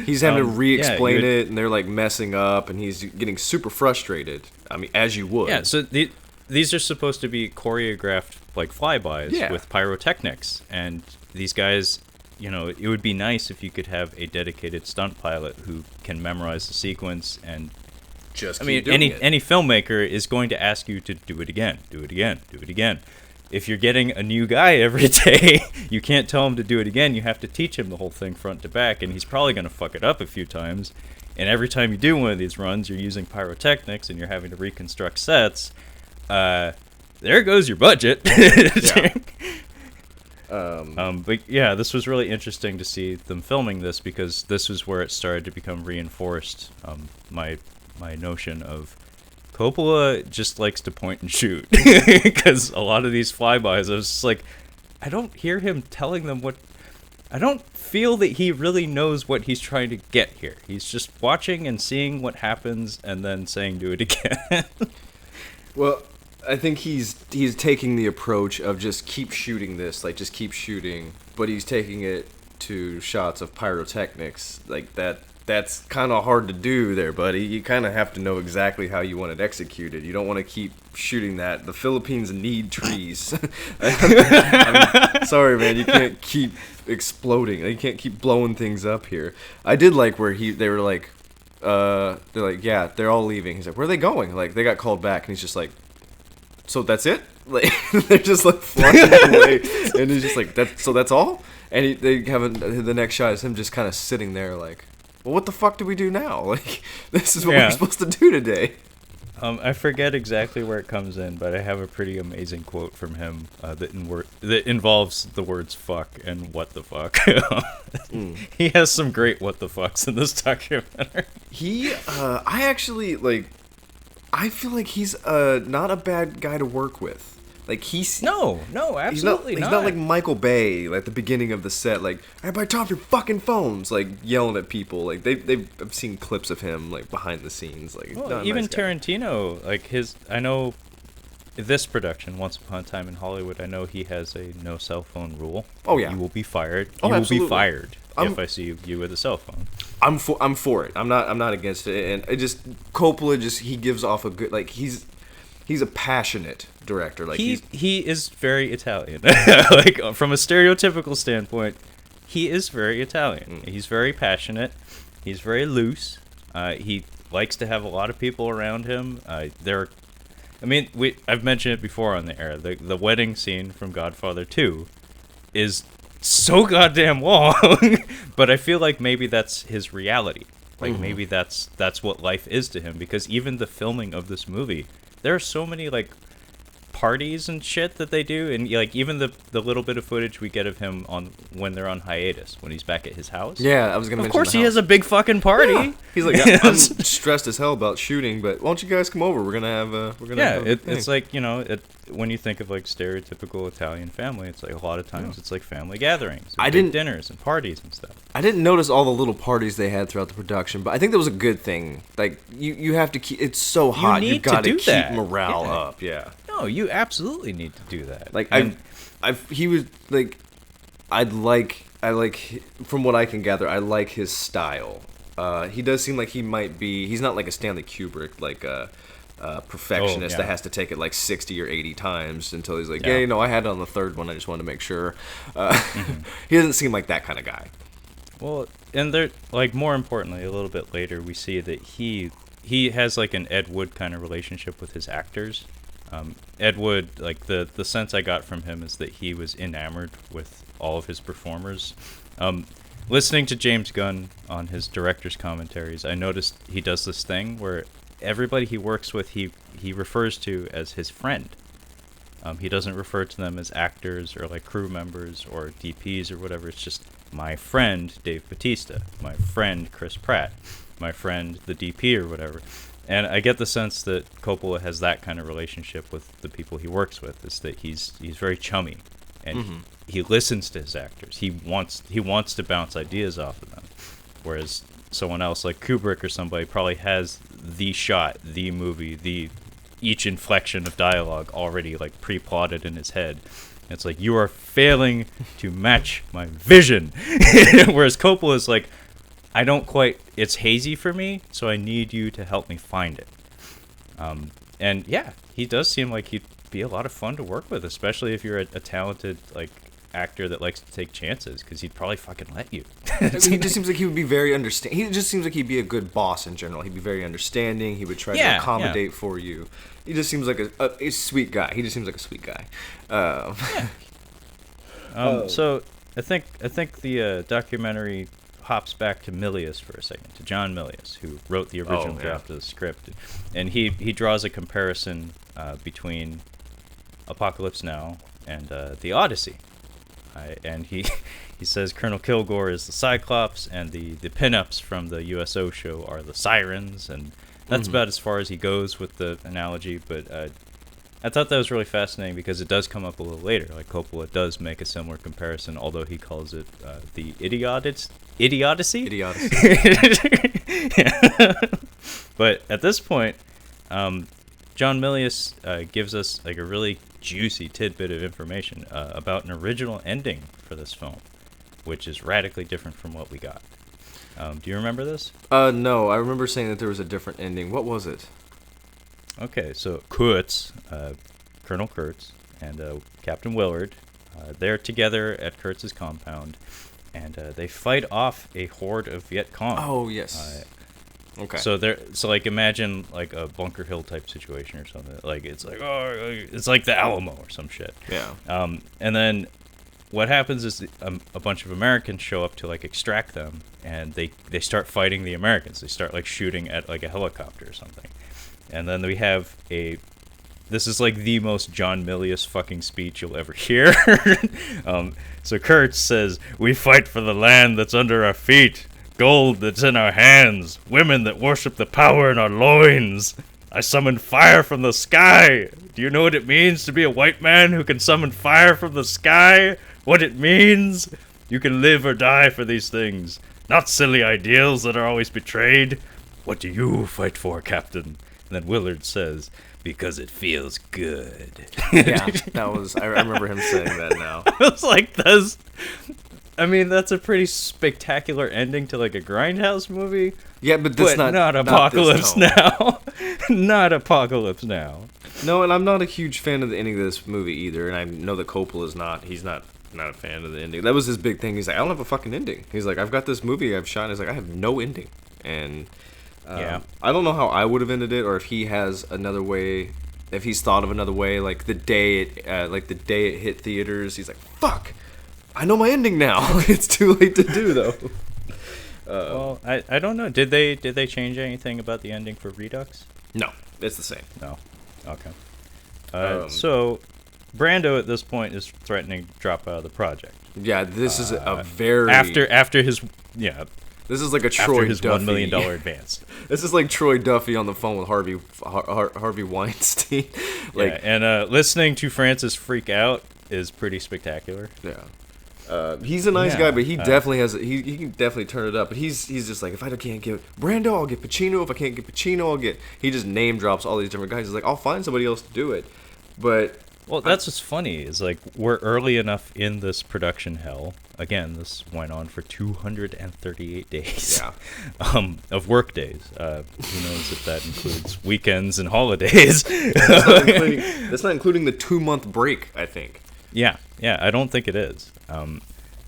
he's having to re-explain it, and they're, like, messing up, and he's getting super frustrated. I mean, as you would. Yeah, so these are supposed to be choreographed, like, flybys with pyrotechnics, and these guys, you know, it would be nice if you could have a dedicated stunt pilot who can memorize the sequence and just any filmmaker is going to ask you to do it again. If you're getting a new guy every day, you can't tell him to do it again. You have to teach him the whole thing front to back, and he's probably going to fuck it up a few times. And every time you do one of these runs, you're using pyrotechnics and you're having to reconstruct sets. There goes your budget. But yeah, this was really interesting to see them filming this, because this was where it started to become reinforced. My notion of Coppola just likes to point and shoot, because a lot of these flybys, I was just like, I don't hear him telling them what. I don't feel that he really knows what he's trying to get here. He's just watching and seeing what happens and then saying, "Do it again." Well, I think he's taking the approach of just keep shooting this, like, just keep shooting, but he's taking it to shots of pyrotechnics, like that. That's kind of hard to do there, buddy. You kind of have to know exactly how you want it executed. You don't want to keep shooting that. The Philippines need trees. I mean, sorry, man. You can't keep exploding. You can't keep blowing things up here. I did like where they were like, they're like, yeah, they're all leaving. He's like, where are they going? Like, they got called back, and he's just like, so that's it? Like, they're just like flying away, and he's just like, that's all? And they have the next shot is him just kind of sitting there like, well, what the fuck do we do now? Like, this is what we're supposed to do today. I forget exactly where it comes in, but I have a pretty amazing quote from him that involves the words "fuck" and "what the fuck." He has some great "what the fucks" in this documentary. I actually, like, I feel like he's not a bad guy to work with. Like, no, absolutely he's not like Michael Bay, like, at the beginning of the set, like, everybody turn off your fucking phones, like, yelling at people. Like, I've seen clips of him, like, behind the scenes. Like, well, even nice Tarantino, like, I know this production, Once Upon a Time in Hollywood, I know he has a no cell phone rule. Oh, yeah. You will be fired. Oh, absolutely. Will be fired if I see you with a cell phone. I'm for it. I'm not against it. And Coppola he gives off a good, like, he's a passionate director. Like, he is very Italian. Like, from a stereotypical standpoint, he is very Italian. He's very passionate. He's very loose. He likes to have a lot of people around him. I've mentioned it before on the air. The wedding scene from Godfather 2 is so goddamn long, but I feel like maybe that's his reality. Like, maybe that's what life is to him, because even the filming of this movie, there are so many, like, parties and shit that they do, and, like, even the little bit of footage we get of him when they're on hiatus, when he's back at his house. Yeah, I was gonna mention. Of course, he has a big fucking party. Yeah. He's like, yeah, I'm stressed as hell about shooting, but why don't you guys come over? We're gonna have it's like, you know, when you think of, like, stereotypical Italian family, it's like a lot of times it's like family gatherings, big dinners and parties and stuff. I didn't notice all the little parties they had throughout the production, but I think that was a good thing. Like, you have to keep. It's so hot. You got to keep morale up. Yeah. No, you absolutely need to do that. Like, he was like, I like from what I can gather, I like his style. He does seem like he might be. He's not like a Stanley Kubrick, like a perfectionist that has to take it like 60 or 80 times until he's like, I had it on the third one. I just wanted to make sure. He doesn't seem like that kind of guy. Well, and there, like, more importantly, a little bit later, we see that he has like an Ed Wood kind of relationship with his actors. Ed Wood, like the sense I got from him is that he was enamored with all of his performers. Listening to James Gunn on his director's commentaries, I noticed he does this thing where everybody he works with, he refers to as his friend. He doesn't refer to them as actors or like crew members or DPs or whatever. It's just my friend Dave Bautista, my friend Chris Pratt, my friend the DP or whatever. And I get the sense that Coppola has that kind of relationship with the people he works with, is that he's very chummy, and he listens to his actors. He wants to bounce ideas off of them, whereas someone else like Kubrick or somebody probably has the shot, the movie, each inflection of dialogue already like pre-plotted in his head. It's like, you are failing to match my vision. Whereas Coppola is like, I don't quite, it's hazy for me, so I need you to help me find it. And yeah, he does seem like he'd be a lot of fun to work with, especially if you're a talented like actor that likes to take chances, because he'd probably fucking let you. I mean, he just seems like he would be very he just seems like he'd be a good boss in general. He'd be very understanding. He would try to accommodate for you. He just seems like a sweet guy. He just seems like a sweet guy. So I think the documentary hops back to Milius for a second, to John Milius, who wrote the original draft of the script, and he draws a comparison between Apocalypse Now and the Odyssey. And he says Colonel Kilgore is the Cyclops, and the pinups from the USO show are the Sirens, and that's about as far as he goes with the analogy. But I thought that was really fascinating because it does come up a little later. Like, Coppola does make a similar comparison, although he calls it the Idiocy. Idiocy. Yeah. But at this point, John Milius gives us like a really juicy tidbit of information about an original ending for this film, which is radically different from what we got. Do you remember this? No, I remember saying that there was a different ending. What was it? Okay, so Kurtz, Colonel Kurtz, and Captain Willard, they're together at Kurtz's compound, and they fight off a horde of Viet Cong. Oh, yes. Okay. So like, imagine like a Bunker Hill type situation or something. Like, it's like, it's like the Alamo or some shit. Yeah. And then what happens is a bunch of Americans show up to like extract them, and they start fighting the Americans. They start like shooting at like a helicopter or something. And then we have this is like the most John Milius fucking speech you'll ever hear. So Kurtz says, "We fight for the land that's under our feet, gold that's in our hands, women that worship the power in our loins. I summon fire from the sky. Do you know what it means to be a white man who can summon fire from the sky? What it means? You can live or die for these things, not silly ideals that are always betrayed. What do you fight for, Captain?" And then Willard says, "Because it feels good." Yeah, that was, I remember him saying that now. I was like, that's a pretty spectacular ending to like a Grindhouse movie. Yeah, but that's not Apocalypse Now. Not Apocalypse Now. No, and I'm not a huge fan of the ending of this movie either, and I know that Coppola's not. He's not a fan of the ending. That was his big thing. He's like, I don't have a fucking ending. He's like, I've got this movie I've shot. He's like, I have no ending. And I don't know how I would have ended it, or if he has another way, if he's thought of another way. Like the day it hit theaters, he's like, fuck, I know my ending now. It's too late to do though. Well, I don't know. Did they change anything about the ending for Redux? No, it's the same. No. Okay. So Brando at this point is threatening to drop out of the project. Yeah, this is a very after his This is like a Troy Duffy. $1 million advance. This is like Troy Duffy on the phone with Harvey Weinstein. Like, and listening to Francis freak out is pretty spectacular. Yeah. He's a nice guy, but he definitely has. He can definitely turn it up. But he's just like, if I can't get Brando, I'll get Pacino. If I can't get Pacino, I'll get. He just name drops all these different guys. He's like, I'll find somebody else to do it. But that's what's funny is like, we're early enough in this production hell. Again, this went on for 238 days. Yeah. Of work days. Who knows if that includes weekends and holidays? That's not including the 2-month break, I think. Yeah, I don't think it is.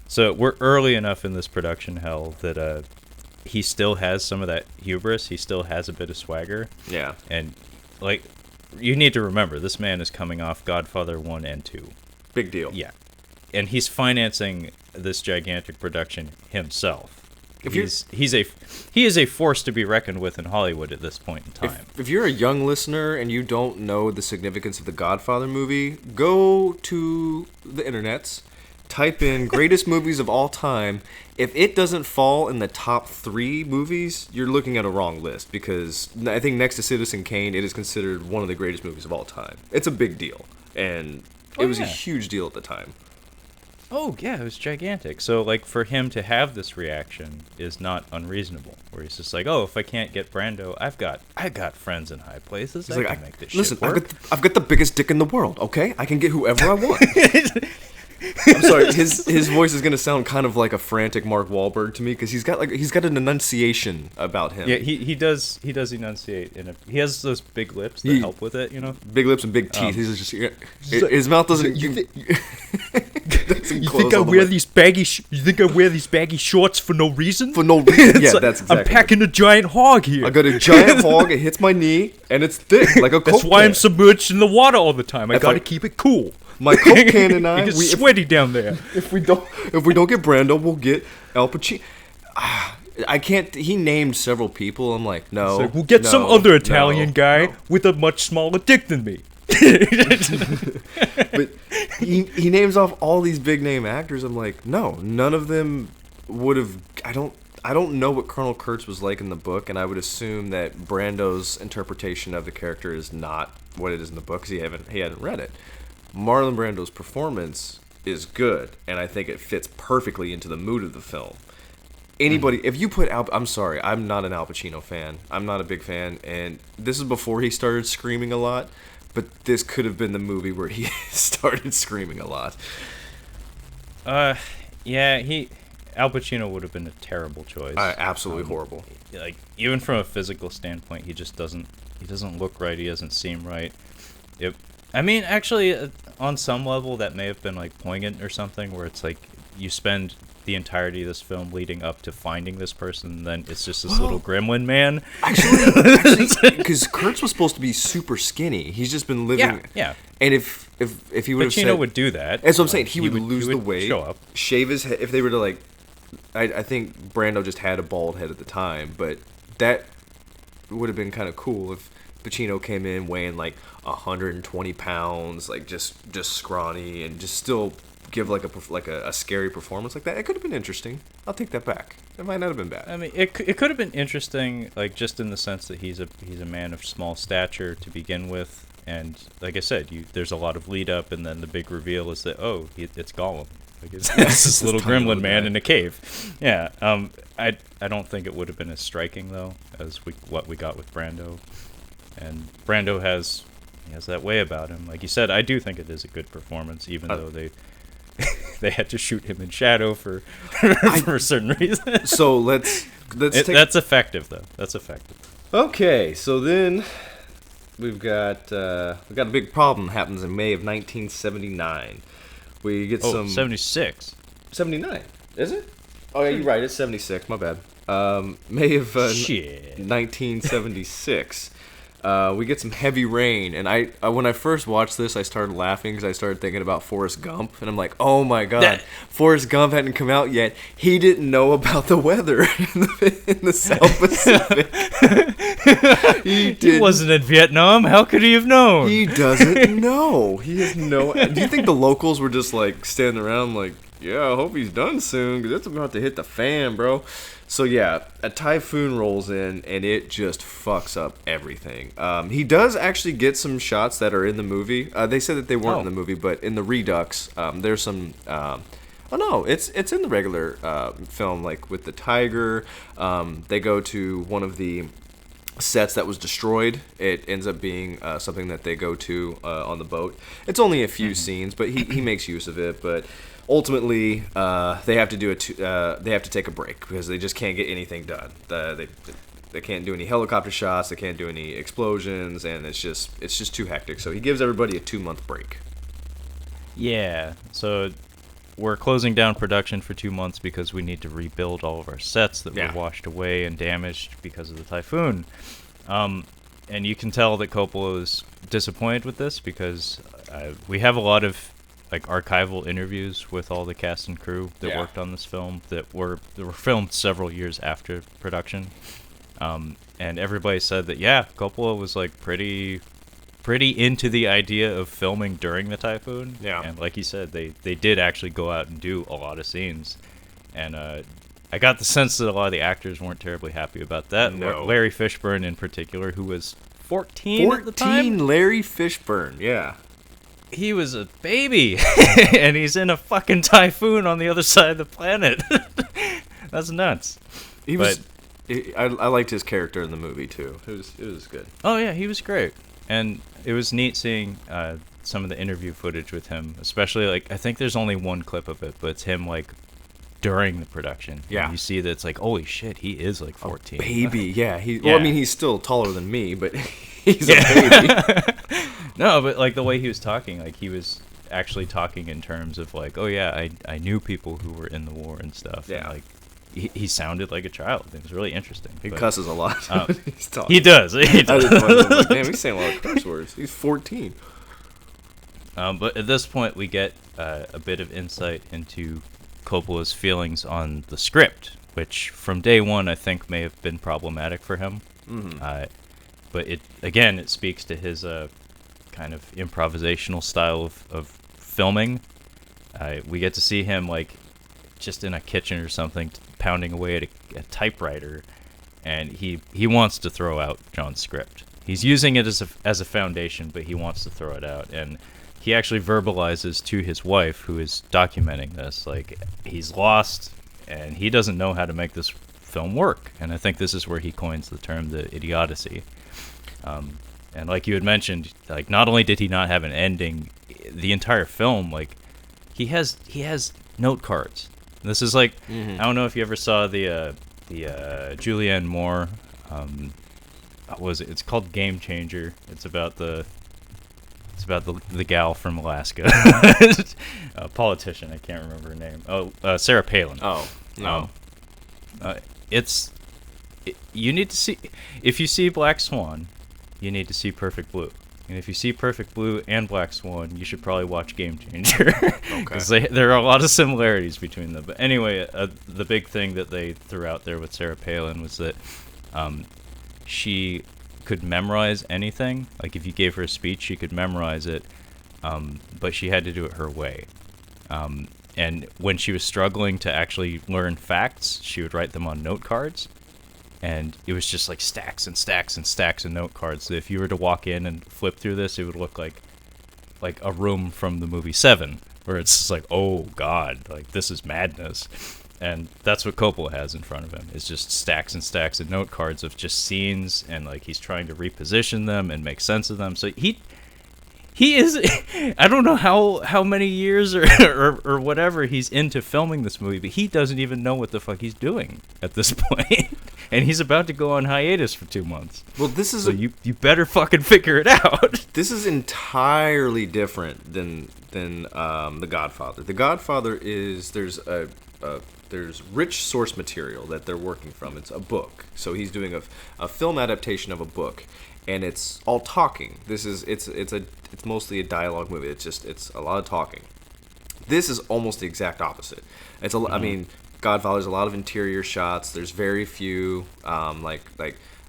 So we're early enough in this production hell that he still has some of that hubris. He still has a bit of swagger. Yeah. And, like, you need to remember, this man is coming off Godfather 1 and 2. Big deal. Yeah. And he's financing this gigantic production himself. He is a force to be reckoned with in Hollywood at this point in time. If you're a young listener and you don't know the significance of the Godfather movie, go to the internets, type in greatest movies of all time. If it doesn't fall in the top 3 movies, you're looking at a wrong list, because I think next to Citizen Kane, it is considered one of the greatest movies of all time. It's a big deal, and it was a huge deal at the time. Oh, yeah, it was gigantic. So, like, for him to have this reaction is not unreasonable. Where he's just like, oh, if I can't get Brando, I've got friends in high places. I can make this shit work. I've got the biggest dick in the world, okay? I can get whoever I want. I'm sorry, his voice is gonna sound kind of like a frantic Mark Wahlberg to me, because he's got an enunciation about him. Yeah, he does enunciate, and he has those big lips that help with it, you know. Big lips and big teeth. He's just his mouth doesn't. You think I wear these baggy? You think I wear these baggy shorts for no reason? For no reason. Yeah, that's exactly. I'm packing a giant hog here. I got a giant hog. It hits my knee, and it's thick like a Coke That's why can. I'm submerged in the water all the time. I gotta keep it cool. My Coke can and I, it's sweaty down there. If we don't get Brando, we'll get Al Pacino. I can't. He named several people. I'm like, no. Like, we'll get some other Italian guy with a much smaller dick than me. But he names off all these big name actors. I'm like, no, none of them would have. I don't know what Colonel Kurtz was like in the book, and I would assume that Brando's interpretation of the character is not what it is in the book, because he hadn't read it. Marlon Brando's performance is good, and I think it fits perfectly into the mood of the film. Anybody, if you put I'm sorry, I'm not an Al Pacino fan. I'm not a big fan, and this is before he started screaming a lot, but this could have been the movie where he started screaming a lot. Yeah, Al Pacino would have been a terrible choice. Absolutely horrible. Like, even from a physical standpoint, he doesn't look right. He doesn't seem right. I mean, actually, on some level, that may have been, like, poignant or something, where it's like you spend the entirety of this film leading up to finding this person, and then it's just this little gremlin man. Actually, because Kurtz was supposed to be super skinny. He's just been living. Yeah. And if he would have said, Pacino would do that. That's what I'm saying. He would lose the weight, show up, shave his head. If they were to, like, I think Brando just had a bald head at the time, but that would have been kind of cool if Pacino came in weighing like 120 pounds, like just scrawny, and just still give like a scary performance like that. It could have been interesting. I'll take that back. It might not have been bad. I mean, it could have been interesting, like, just in the sense that he's a man of small stature to begin with, and like I said, there's a lot of lead up, and then the big reveal is that it's Gollum. Like, it's this little gremlin man in a cave. Yeah. I don't think it would have been as striking though as what we got with Brando. And Brando has that way about him. Like you said, I do think it is a good performance, even though they had to shoot him in shadow for certain reasons. So let's take. That's effective though. That's effective. Okay, so then we've got a big problem happens in May of 1979. We get some 76. 79, is it? Oh yeah, you're right. It's 76. My bad. May of 1976. We get some heavy rain, and I when I first watched this, I started laughing because I started thinking about Forrest Gump, and I'm like, oh my god, Forrest Gump hadn't come out yet. He didn't know about the weather in the South Pacific. He wasn't in Vietnam. How could he have known? He doesn't know. He has no. Do you think the locals were just like standing around like, yeah, I hope he's done soon because it's about to hit the fan, bro? So yeah, a typhoon rolls in and it just fucks up everything. He does actually get some shots that are in the movie. They said that they weren't in the movie, but in the Redux, there's some. Oh no, it's in the regular film, like with the tiger. They go to one of the sets that was destroyed. It ends up being something that they go to on the boat. It's only a few scenes, but he makes use of it. But ultimately, they have to do they have to take a break because they just can't get anything done. They can't do any helicopter shots. They can't do any explosions, and it's just too hectic. So he gives everybody a 2-month break. Yeah. So we're closing down production for 2 months because we need to rebuild all of our sets that were washed away and damaged because of the typhoon. And you can tell that Coppola is disappointed with this because we have a lot of like archival interviews with all the cast and crew that worked on this film that were filmed several years after production. And everybody said that Coppola was like pretty into the idea of filming during the typhoon. Yeah. And like you said, they did actually go out and do a lot of scenes. And I got the sense that a lot of the actors weren't terribly happy about that. No. Larry Fishburne in particular, who was 14 at the time. Larry Fishburne, yeah. He was a baby, and he's in a fucking typhoon on the other side of the planet. That's nuts. I liked his character in the movie too. It was good. Oh yeah, he was great, and it was neat seeing some of the interview footage with him. Especially like I think there's only one clip of it, but it's him like during the production. Yeah, and you see that it's like holy shit, he is like 14. A baby, yeah. Well, I mean, he's still taller than me, but he's a baby. No, but like the way he was talking, like he was actually talking in terms of like, oh yeah, I knew people who were in the war and stuff. Yeah, and, like. He sounded like a child. It was really interesting. He cusses a lot. He's talking. He does. He does. Like, damn, he's saying a lot of curse words. He's 14. But at this point, we get a bit of insight into Coppola's feelings on the script, which from day one I think may have been problematic for him. Mm-hmm. But it speaks to his kind of improvisational style of filming. We get to see him like just in a kitchen or something, pounding away at a typewriter, and he wants to throw out John's script. He's using it as a foundation, but he wants to throw it out, and he actually verbalizes to his wife, who is documenting this, like he's lost and he doesn't know how to make this film work. And I think this is where he coins the term the idiocy. And like you had mentioned, like not only did he not have an ending, the entire film, like he has note cards. This is like, I don't know if you ever saw the Julianne Moore, what was it? It's called Game Changer. It's about the gal from Alaska, a politician. I can't remember her name. Oh, Sarah Palin. Oh, no. You need to see, if you see Black Swan, you need to see Perfect Blue. And if you see Perfect Blue and Black Swan, you should probably watch Game Changer. Because there are a lot of similarities between them. But anyway, the big thing that they threw out there with Sarah Palin was that she could memorize anything. Like if you gave her a speech, she could memorize it, but she had to do it her way. And when she was struggling to actually learn facts, she would write them on note cards. And it was just like stacks and stacks and stacks of note cards. So if you were to walk in and flip through this, it would look like a room from the movie Seven, where it's just like, oh god, like this is madness. And that's what Coppola has in front of him. It's just stacks and stacks of note cards of just scenes, and like he's trying to reposition them and make sense of them. So he is, I don't know how many years or whatever he's into filming this movie, but he doesn't even know what the fuck he's doing at this point. And he's about to go on hiatus for 2 months. Well, this is so you better fucking figure it out. This is entirely different than The Godfather. The Godfather is there's rich source material that they're working from. It's a book, so he's doing a film adaptation of a book, and it's all talking. It's mostly a dialogue movie. It's a lot of talking. This is almost the exact opposite. I mean, Godfather's a lot of interior shots. There's very few, like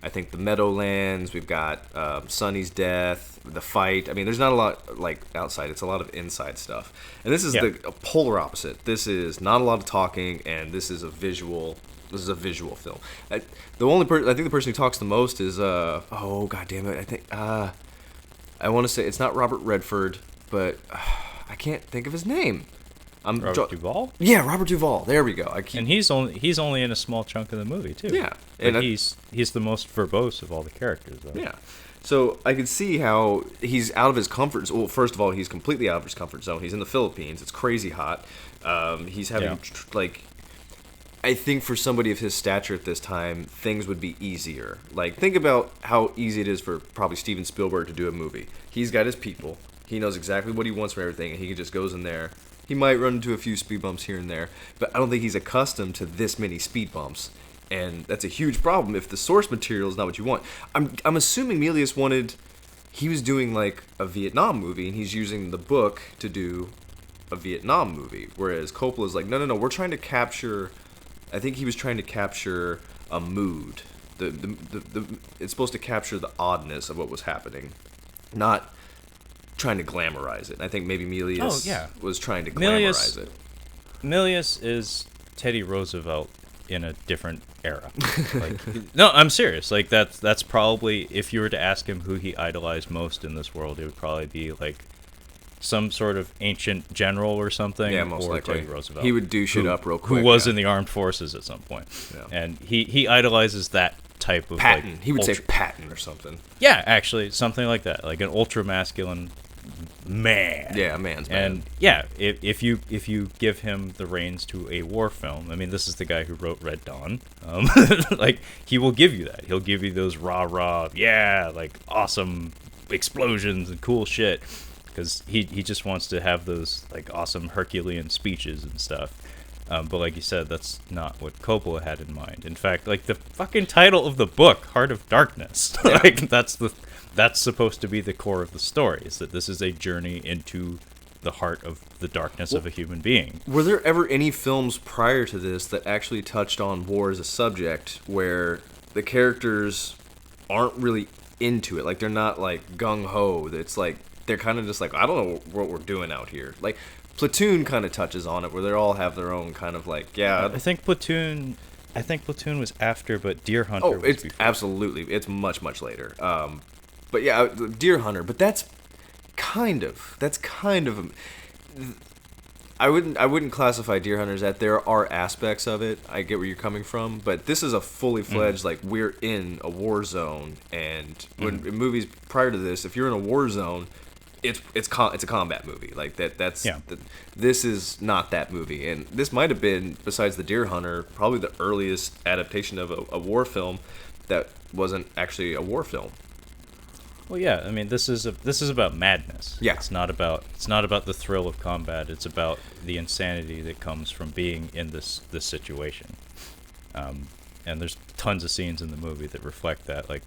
I think the Meadowlands. We've got Sonny's death, the fight. I mean, there's not a lot like outside. It's a lot of inside stuff. And this is the polar opposite. This is not a lot of talking, and this is a visual. This is a visual film. I think the person who talks the most is oh god damn it. I think I want to say it's not Robert Redford, but I can't think of his name. Robert Duvall? Yeah, Robert Duvall. There we go. And he's only in a small chunk of the movie too. Yeah, and he's the most verbose of all the characters, though. Yeah, so I could see how he's out of his comfort zone. Well, first of all, he's completely out of his comfort zone. He's in the Philippines. It's crazy hot. He's having I think for somebody of his stature at this time, things would be easier. Like, think about how easy it is for probably Steven Spielberg to do a movie. He's got his people. He knows exactly what he wants from everything, and he just goes in there He might run into a few speed bumps here and there, but I don't think he's accustomed to this many speed bumps. And that's a huge problem if the source material is not what you want. I'm assuming Milius he was doing like a Vietnam movie, and he's using the book to do a Vietnam movie. Whereas Coppola's like, no, we're trying to capture, I think he was trying to capture a mood. It's supposed to capture the oddness of what was happening, not trying to glamorize it. And I think maybe Milius was trying to glamorize it. Milius is Teddy Roosevelt in a different era. Like, no, I'm serious. Like that's probably, if you were to ask him who he idolized most in this world, it would probably be like some sort of ancient general or something. Yeah, most or likely. Teddy Roosevelt. He would do shit up real quick. Who was in the armed forces at some point. Yeah. And he idolizes that type of Patton. Like, he would say Patton or something. Yeah, actually, something like that. Like an ultra masculine man. Yeah, a man's man. And yeah, if you give him the reins to a war film, I mean, this is the guy who wrote Red Dawn. Like, he will give you that. He'll give you those rah, yeah, like awesome explosions and cool shit, because he just wants to have those like awesome Herculean speeches and stuff. But like you said, that's not what Coppola had in mind. In fact, like the fucking title of the book, Heart of Darkness, like that's supposed to be the core of the story, is that this is a journey into the heart of the darkness of a human being. Were there ever any films prior to this that actually touched on war as a subject where the characters aren't really into it? Like, they're not like gung-ho. It's like, they're kind of just like, I don't know what we're doing out here. Like, Platoon kind of touches on it, where they all have their own kind of like, yeah. I think Platoon was after, but Deer Hunter was it's before. Absolutely. It's much, much later. But yeah, Deer Hunter, but that's kind of I wouldn't classify Deer Hunter as that. There are aspects of it. I get where you're coming from, but this is a fully fledged like, we're in a war zone, and when in movies prior to this, if you're in a war zone, it's a combat movie. Like this is not that movie, and this might have been, besides the Deer Hunter, probably the earliest adaptation of a war film that wasn't actually a war film. Well, yeah, I mean, this is about madness. Yeah. It's not about the thrill of combat. It's about the insanity that comes from being in this situation. And there's tons of scenes in the movie that reflect that. Like,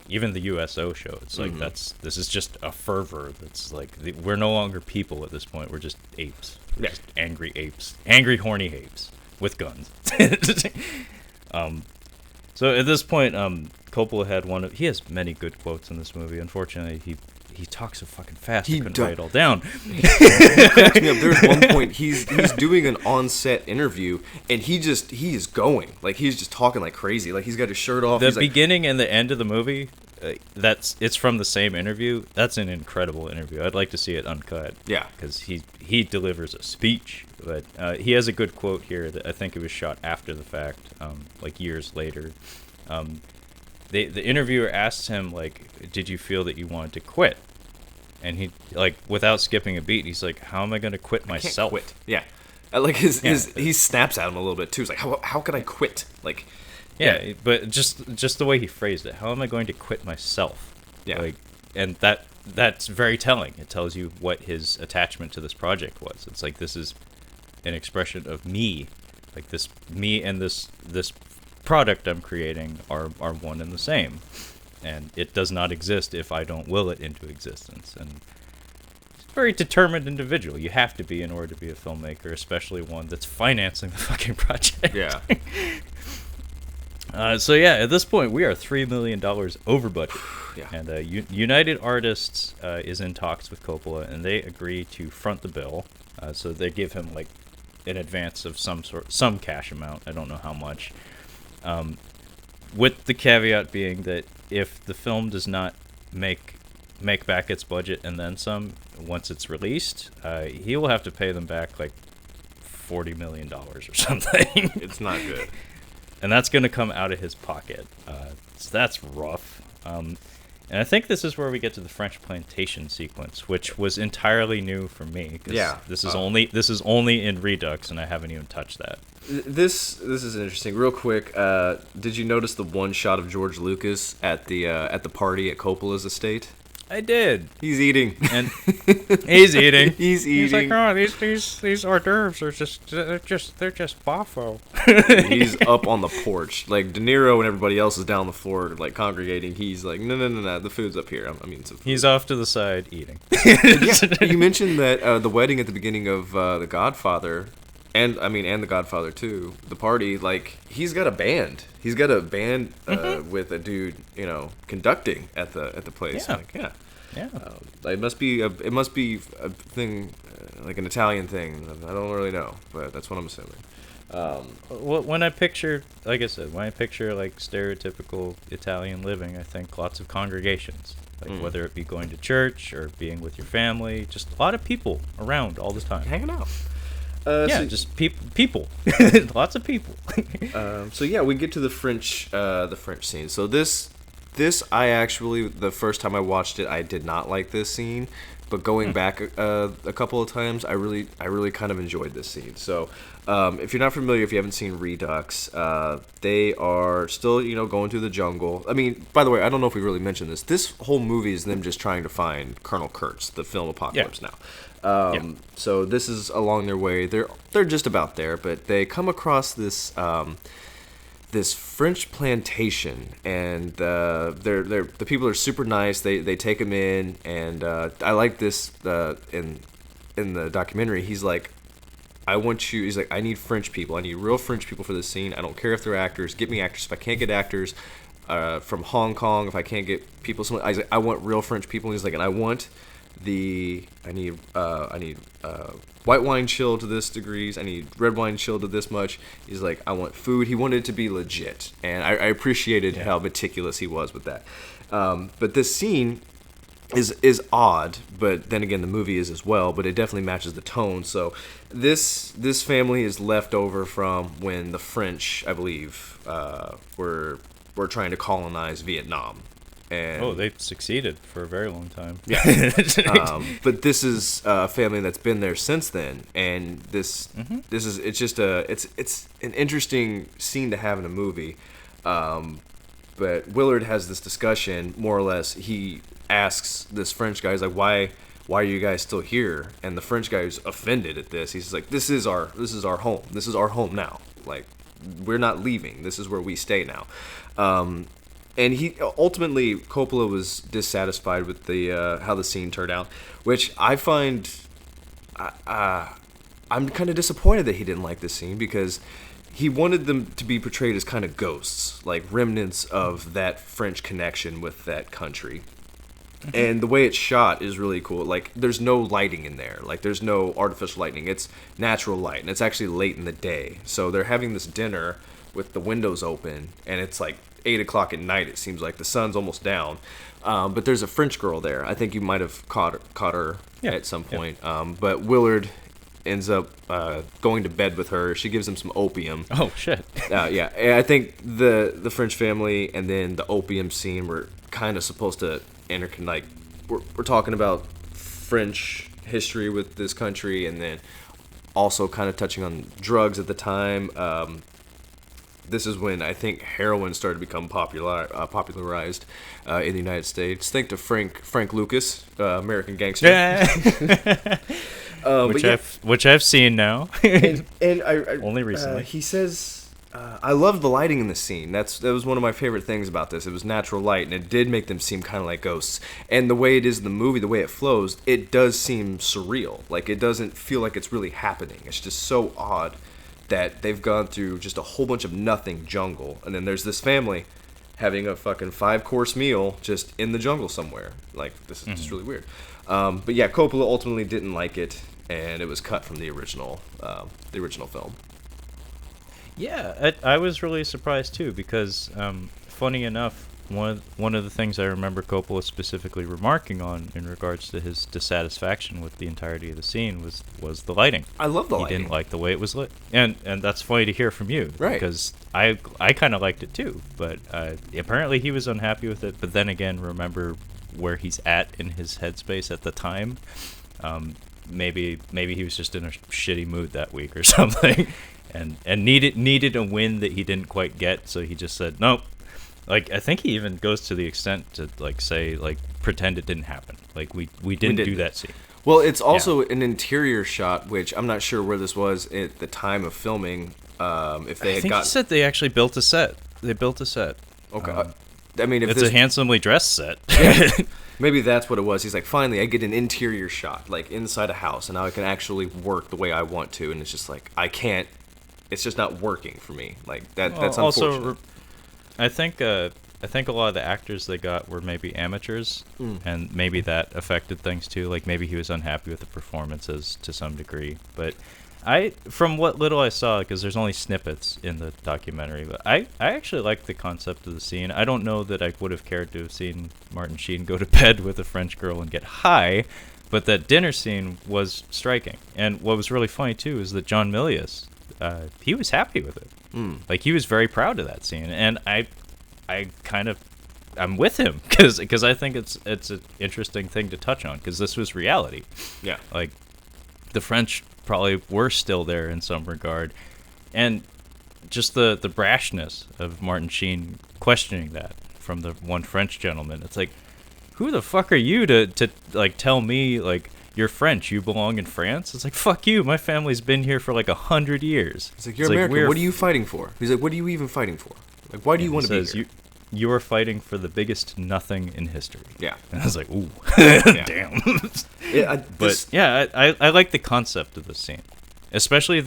even the USO show, it's like this is just a fervor that's like, we're no longer people at this point. We're just apes. We're just angry apes, angry horny apes with guns. So at this point, Coppola had he has many good quotes in this movie. Unfortunately, he talks so fucking fast, I couldn't write it all down. There's one point he's doing an on-set interview, and he is going. Like, he's just talking like crazy. Like, he's got his shirt off. The beginning and the end of the movie, it's from the same interview. That's an incredible interview. I'd like to see it uncut. Yeah. Because he delivers a speech. But he has a good quote here that I think it was shot after the fact, like years later. The interviewer asks him, like, did you feel that you wanted to quit? And he, like, without skipping a beat, he's like, how am I going to quit myself? I can't quit. Yeah. Like, he snaps at him a little bit, too. He's like, how can I quit? Like, yeah, but just the way he phrased it, how am I going to quit myself? Yeah. Like, and that's very telling. It tells you what his attachment to this project was. It's like, this is an expression of me. Like, me and this product I'm creating are one and the same, and it does not exist if I don't will it into existence. And it's a very determined individual. You have to be in order to be a filmmaker, especially one that's financing the fucking project. Yeah. So yeah, at this point we are $3 million over budget. Yeah. And United Artists is in talks with Coppola, and they agree to front the bill. So they give him like an advance of some cash amount. I don't know how much. With the caveat being that if the film does not make back its budget and then some once it's released, he will have to pay them back like $40 million or something. It's not good. And that's going to come out of his pocket. So that's rough. And I think this is where we get to the French Plantation sequence, which was entirely new for me. Yeah. This is only in Redux, and I haven't even touched that. This is interesting. Real quick, did you notice the one shot of George Lucas at the party at Coppola's estate? I did. He's eating. And he's eating. He's eating. He's like, oh, these hors d'oeuvres are they're just boffo. He's up on the porch. Like, De Niro and everybody else is down on the floor, like, congregating. He's like, no, the food's up here. I'm eating some food. He's off to the side eating. Yeah, you mentioned that the wedding at the beginning of The Godfather, and The Godfather 2, the party, like, he's got a band. He's got a band with a dude, conducting at the place. Yeah. Like, yeah. Yeah. It must be a thing, like an Italian thing. I don't really know, but that's what I'm assuming. When I picture, like I said, like stereotypical Italian living, I think lots of congregations, like whether it be going to church or being with your family, just a lot of people around all the time, Hanging out. Just people, lots of people. So yeah, we get to the French scene. So this I actually, the first time I watched it, I did not like this scene, but going back a couple of times, I really kind of enjoyed this scene. So if you're not familiar, if you haven't seen Redux, they are still going through the jungle. I mean, by the way, I don't know if we really mentioned this. This whole movie is them just trying to find Colonel Kurtz, the film Apocalypse Now. So this is along their way. They're just about there, but they come across this French plantation, and the people are super nice. They take him in, and I like this in the documentary. He's like, he's like, I need French people. I need real French people for this scene. I don't care if they're actors. Get me actors. If I can't get actors from Hong Kong, if I can't get people, I want real French people. And he's like, and I need white wine chill to this degrees. I need red wine chill to this much. He's like, I want food. He wanted it to be legit, and I appreciated how meticulous he was with that. But this scene is odd, but then again, the movie is as well. But it definitely matches the tone. So this family is left over from when the French, I believe, were trying to colonize Vietnam. And they've succeeded for a very long time. Yeah. But this is a family that's been there since then, and it's an interesting scene to have in a movie. But Willard has this discussion, more or less. He asks this French guy, he's like, why are you guys still here? And the French guy is offended at this. He's like, this is our home. This is our home now. Like, we're not leaving. This is where we stay now. And he ultimately, Coppola was dissatisfied with the how the scene turned out, which I find I'm kind of disappointed that he didn't like this scene, because he wanted them to be portrayed as kind of ghosts, like remnants of that French connection with that country. And the way it's shot is really cool. Like, there's no lighting in there. Like, there's no artificial lighting. It's natural light, and it's actually late in the day. So they're having this dinner with the windows open, and it's like 8 o'clock at night. It seems like the sun's almost down, but there's a French girl there. I think you might have caught her at some point. But Willard ends up going to bed with her. She gives him some opium. Oh shit. Yeah, and I think the French family and then the opium scene were kind of supposed to interconnect. Like, we're talking about French history with this country, and then also kind of touching on drugs at the time. This is when I think heroin started to become popularized in the United States. Think to Frank Lucas, American Gangster. Which I've seen now. and I only recently. He says, I love the lighting in the scene. That was one of my favorite things about this. It was natural light, and it did make them seem kind of like ghosts. And the way it is in the movie, the way it flows, it does seem surreal. Like, it doesn't feel like it's really happening. It's just so odd that they've gone through just a whole bunch of nothing jungle, and then there's this family having a fucking 5-course meal just in the jungle somewhere. Like, this is just really weird. But yeah, Coppola ultimately didn't like it, and it was cut from the original film. Yeah, I was really surprised too, because funny enough, one of the things I remember Coppola specifically remarking on in regards to his dissatisfaction with the entirety of the scene was the lighting. I love the lighting. He didn't like the way it was lit, and that's funny to hear from you, right? Because I kind of liked it too, but apparently he was unhappy with it. But then again, remember where he's at in his headspace at the time. Maybe he was just in a shitty mood that week or something, and needed a win that he didn't quite get, so he just said nope. Like, I think he even goes to the extent to, like, say, like, pretend it didn't happen. Like we didn't do that scene. Well, it's also an interior shot, which I'm not sure where this was at the time of filming. If they I think he said they actually built a set. They built a set. Okay. I mean, if it's a handsomely dressed set. Maybe that's what it was. He's like, finally, I get an interior shot, like inside a house, and now I can actually work the way I want to. And it's just like, I can't. It's just not working for me. Like that. That's unfortunate. Also, I think a lot of the actors they got were maybe amateurs, and maybe that affected things too. Like maybe he was unhappy with the performances to some degree. But from what little I saw, because there's only snippets in the documentary, but I actually like the concept of the scene. I don't know that I would have cared to have seen Martin Sheen go to bed with a French girl and get high, but that dinner scene was striking. And what was really funny too is that John Milius, he was happy with it. Like he was very proud of that scene, and I'm with him because I think it's an interesting thing to touch on because this was reality. Yeah. Like the French probably were still there in some regard, and just the brashness of Martin Sheen questioning that from the one French gentleman. It's like, who the fuck are you to like tell me like you're French, you belong in France? It's like, fuck you, my family's been here for like 100 years. It's like, you're American, what are you fighting for? He's like, what are you even fighting for? Like, why do you want to be here? You are fighting for the biggest nothing in history. Yeah. And I was like, ooh, damn. I like the concept of the scene, especially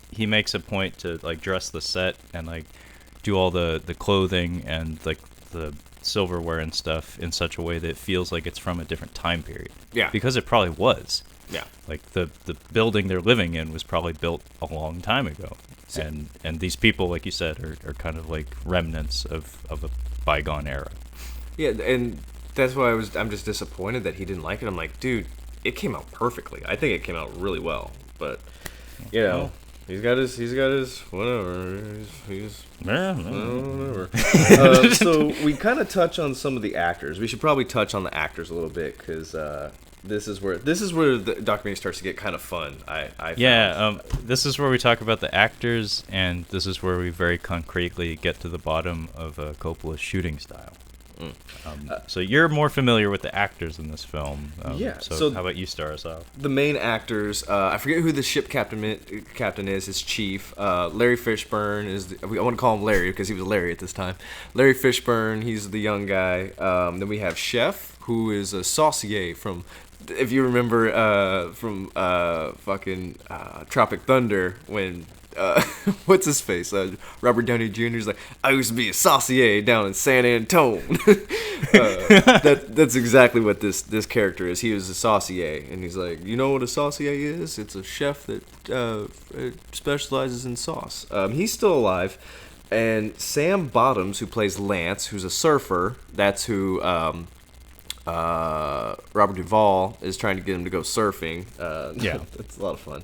he makes a point to like dress the set and like do all the clothing and like the silverware and stuff in such a way that it feels like it's from a different time period. Yeah. Because it probably was. Yeah. Like the building they're living in was probably built a long time ago. And these people, like you said, are kind of like remnants of a bygone era. Yeah, and that's why I'm just disappointed that he didn't like it. I'm like, dude, it came out perfectly. I think it came out really well. But you know, he's got his whatever. He's whatever. So we kind of touch on some of the actors. We should probably touch on the actors a little bit because this is where the documentary starts to get kind of fun. This is where we talk about the actors, and this is where we very concretely get to the bottom of Coppola's shooting style. So you're more familiar with the actors in this film. So how about you start us off? The main actors, I forget who the ship captain is. His chief, Larry Fishburne is. I want to call him Larry because he was Larry at this time. Larry Fishburne, he's the young guy. Then we have Chef, who is a saucier from. If you remember from fucking Tropic Thunder when what's his face? Robert Downey Jr. is like, I used to be a saucier down in San Antone. That's exactly what this character is. He was a saucier, and he's like, you know what a saucier is? It's a chef that specializes in sauce. He's still alive. And Sam Bottoms, who plays Lance, who's a surfer, that's who Robert Duvall is trying to get him to go surfing. That's a lot of fun.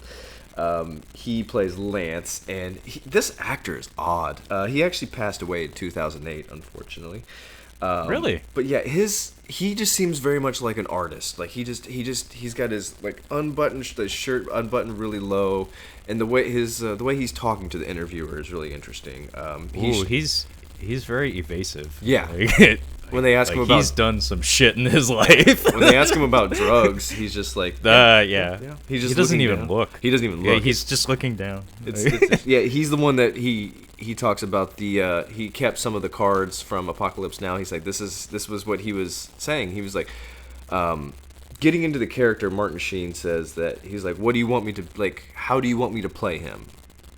He plays Lance, and this actor is odd. He actually passed away in 2008, unfortunately. Really? But yeah, he just seems very much like an artist. Like he's got his like the shirt unbuttoned really low, and the way he's talking to the interviewer is really interesting. He's very evasive. Yeah. When they ask him about, he's done some shit in his life. When they ask him about drugs, he's just like, he doesn't even look. He doesn't even look. Yeah, he's just looking down. He's the one that he talks about he kept some of the cards from Apocalypse Now. He's like, this was what he was saying. He was like, getting into the character. Martin Sheen says that he's like, what do you want me to like? How do you want me to play him?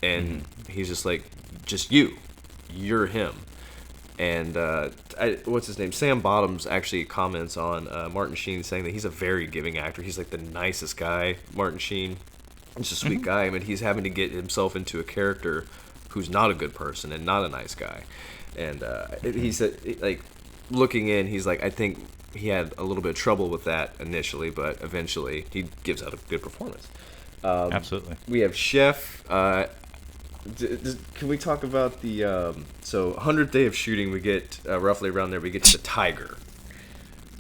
And he's just like, just you're him. And what's his name? Sam Bottoms actually comments on Martin Sheen saying that he's a very giving actor. He's like the nicest guy, Martin Sheen. He's a sweet guy. I mean, he's having to get himself into a character who's not a good person and not a nice guy. And he said, like, looking in, he's like, I think he had a little bit of trouble with that initially, but eventually he gives out a good performance. Absolutely. We have Chef. Can we talk about the 100th day of shooting? We get roughly around there. We get to the tiger.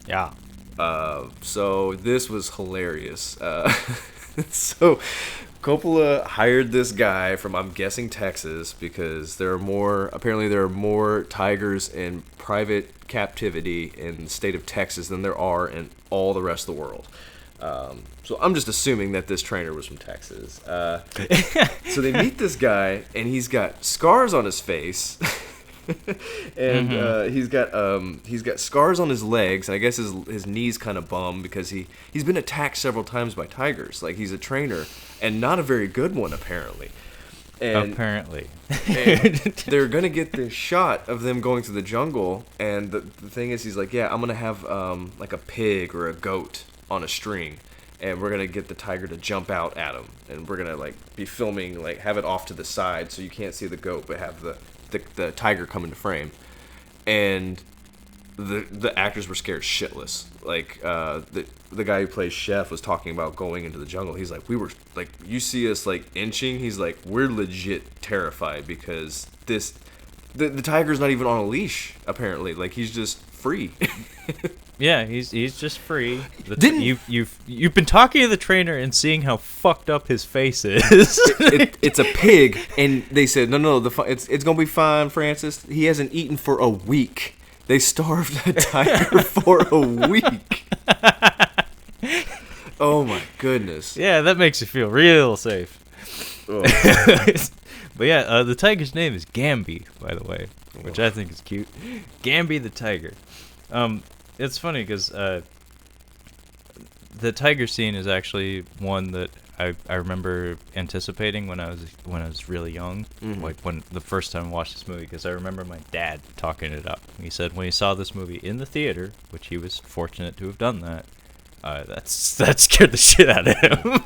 Yeah. So this was hilarious. So Coppola hired this guy from, I'm guessing, Texas, because apparently there are more tigers in private captivity in the state of Texas than there are in all the rest of the world. So I'm just assuming that this trainer was from Texas. So they meet this guy, and he's got scars on his face. And he's got scars on his legs, and I guess his knees kind of bum because he's been attacked several times by tigers. Like, he's a trainer, and not a very good one apparently. And they're gonna get this shot of them going through the jungle, and the thing is, he's like, yeah, I'm gonna have like a pig or a goat on a string, and we're gonna get the tiger to jump out at him, and we're gonna like be filming, like have it off to the side so you can't see the goat, but have the tiger come into frame. And the actors were scared shitless. Like, the guy who plays Chef was talking about going into the jungle. He's like, we were like, you see us like inching, he's like, we're legit terrified because the tiger's not even on a leash apparently. Like, he's just free. Yeah, he's just free. You've been talking to the trainer and seeing how fucked up his face is. It's a pig, and they said no. It's gonna be fine, Francis. He hasn't eaten for a week. They starved the tiger for a week. Oh my goodness. Yeah, that makes you feel real safe. Oh. But yeah, the tiger's name is Gamby, by the way, which I think is cute. Gamby the tiger. It's funny because the tiger scene is actually one that I remember anticipating when I was really young, like when the first time I watched this movie, because I remember my dad talking it up. He said when he saw this movie in the theater, which he was fortunate to have done that scared the shit out of him.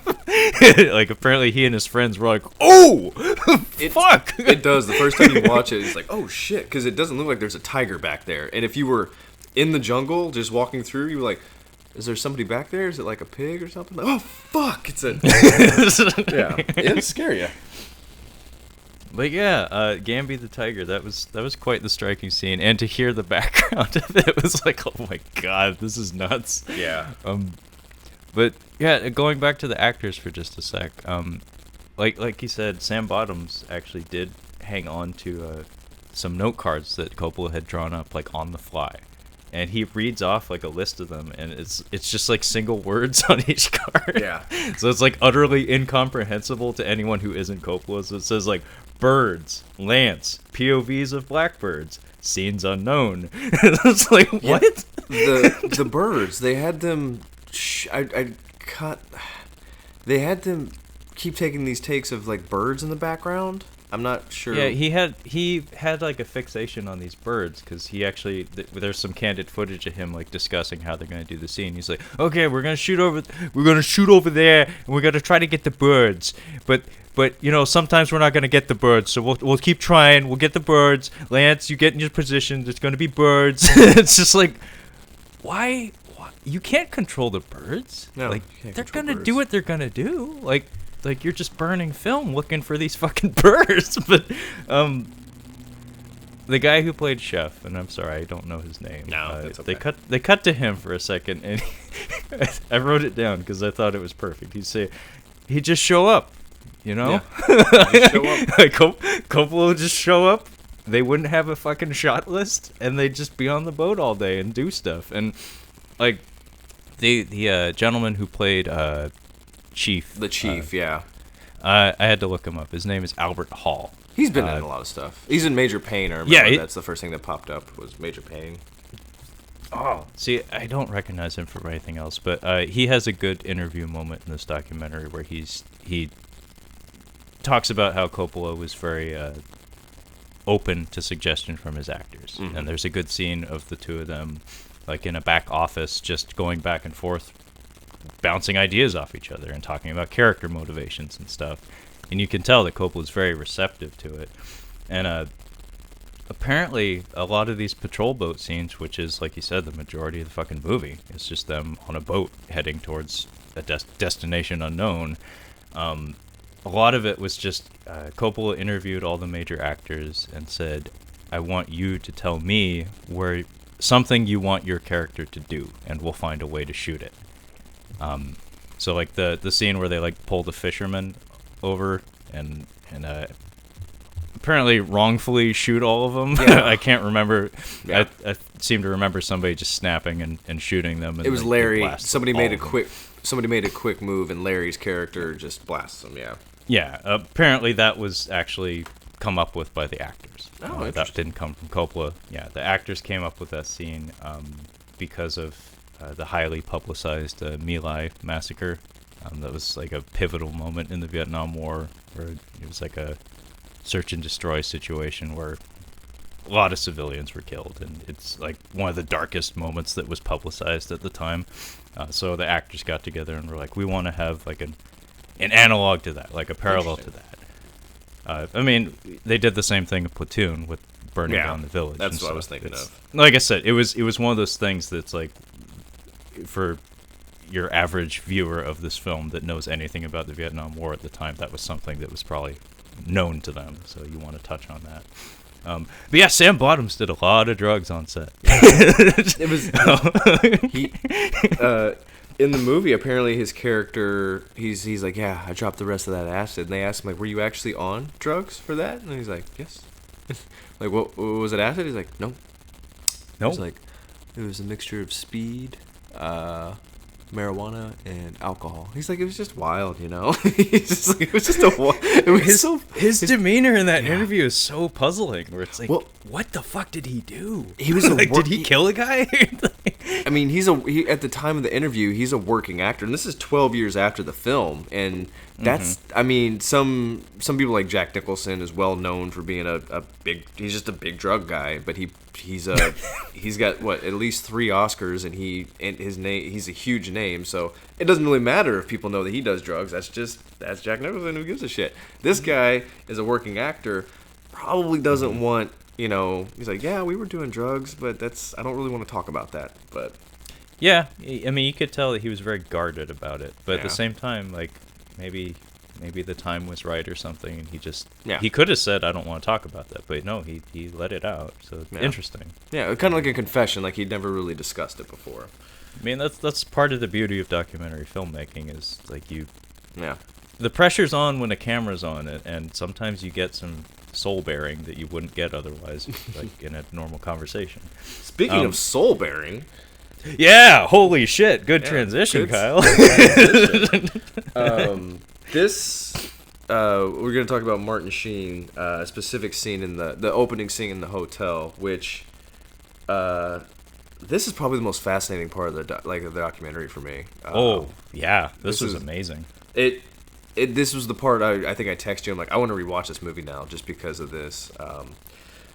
Like, apparently he and his friends were like, "Oh, fuck!" It does. The first time you watch it, it's like, "Oh shit," because it doesn't look like there's a tiger back there. And if you were in the jungle just walking through, you were like, is there somebody back there? Is it like a pig or something? Like, oh fuck, it's a yeah, it'll scare you. But yeah, Gamby the tiger, that was quite the striking scene, and to hear the background of it was like, oh my god, this is nuts. Yeah. But yeah, going back to the actors for just a sec, like you said, Sam Bottoms actually did hang on to some note cards that Coppola had drawn up, like, on the fly. And he reads off like a list of them, and it's just like single words on each card. Yeah. So it's like utterly incomprehensible to anyone who isn't Coppola. So it says like birds, lance, POVs of blackbirds, scenes unknown. It's like, what? The birds, they had them. They had them keep taking these takes of like birds in the background. I'm not sure. Yeah, he had like a fixation on these birds because he actually there's some candid footage of him like discussing how they're gonna do the scene. He's like, okay, we're gonna shoot over there, and we're gonna try to get the birds, but you know, sometimes we're not gonna get the birds, so we'll keep trying. We'll get the birds. Lance, you get in your position. There's gonna be birds. It's just like, why? You can't control the birds. No, like, they're gonna do what they're gonna do. Like you're just burning film looking for these fucking birds. But the guy who played Chef, and I'm sorry, I don't know his name. No, that's okay. They cut to him for a second, and I wrote it down because I thought it was perfect. He'd just show up, you know? Yeah. Just show up. Like, Coppola would just show up. They wouldn't have a fucking shot list, and they'd just be on the boat all day and do stuff. And like the gentleman who played Chief. The Chief, yeah. I had to look him up. His name is Albert Hall. He's been in a lot of stuff. He's in Major Payne. I remember that's the first thing that popped up was Major Payne. Oh, see, I don't recognize him from anything else, but he has a good interview moment in this documentary where he talks about how Coppola was very open to suggestion from his actors. Mm-hmm. And there's a good scene of the two of them, like in a back office, just going back and forth, bouncing ideas off each other and talking about character motivations and stuff. And you can tell that Coppola's very receptive to it. And apparently a lot of these patrol boat scenes, which is, like you said, the majority of the fucking movie, is just them on a boat heading towards a destination unknown. A lot of it was just Coppola interviewed all the major actors and said, I want you to tell me something you want your character to do, and we'll find a way to shoot it. So like the scene where they like pull the fisherman over and apparently wrongfully shoot all of them. Yeah. I can't remember. Yeah. I seem to remember somebody just snapping and shooting them. And It was they Larry. blast Somebody all made a of them. quick move, and Larry's character just blasts him. Yeah. Yeah, apparently that was actually come up with by the actors. Oh, That interesting. didn't come from Coppola. Yeah, the actors came up with that scene because of the highly publicized My Lai massacre. That was like a pivotal moment in the Vietnam War, where it was like a search and destroy situation where a lot of civilians were killed, and it's like one of the darkest moments that was publicized at the time. So the actors got together and were like, we want to have like an analog to that, like a parallel to that. I mean, they did the same thing in Platoon with burning down the village. That's and what I was stuff. thinking It's- of. Like I said, it was one of those things that's like, for your average viewer of this film that knows anything about the Vietnam War at the time, that was something that was probably known to them. So you want to touch on that. But yeah, Sam Bottoms did a lot of drugs on set. It was he in the movie. Apparently, his character he's like, yeah, I dropped the rest of that acid. And they asked him like, were you actually on drugs for that? And he's like, yes. Like, what was it? Acid? He's like, no. Nope. It's like it was a mixture of speed, marijuana, and alcohol. He's like, it was just wild, you know. He's just like, it was just it was his demeanor in that Yeah. interview is so puzzling. Where it's like, Well, what the fuck did he do? He was a like, wor- did he kill a guy? I mean, he at the time of the interview, he's a working actor, and this is 12 years after the film, and that's I mean, some people like Jack Nicholson is well known for being a big, he's just a big drug guy, but he's got what, at least 3 Oscars, and his name, he's a huge name, so it doesn't really matter if people know that he does drugs. That's Jack Nicholson, who gives a shit. This guy is a working actor, probably doesn't want, you know, he's like, yeah, we were doing drugs, but I don't really want to talk about that. But Yeah, I mean, you could tell that he was very guarded about it, but at the Yeah. same time, like, maybe the time was right or something, and Yeah. he could have said, I don't want to talk about that, but no, he let it out, so Yeah. interesting. yeah, kind of like a confession, like he'd never really discussed it before. I mean, that's part of the beauty of documentary filmmaking, is, like, Yeah. the pressure's on when the camera's on, and sometimes you get some soul bearing that you wouldn't get otherwise, like, in a normal conversation. Speaking of soul bearing, Yeah, holy shit, good Yeah, transition, good Kyle. this we're gonna talk about Martin Sheen, a specific scene in the opening scene in the hotel, which this is probably the most fascinating part of the documentary for me. Oh, yeah, this was is- amazing. This was the part I think I texted you. I'm like, I want to rewatch this movie now just because of this.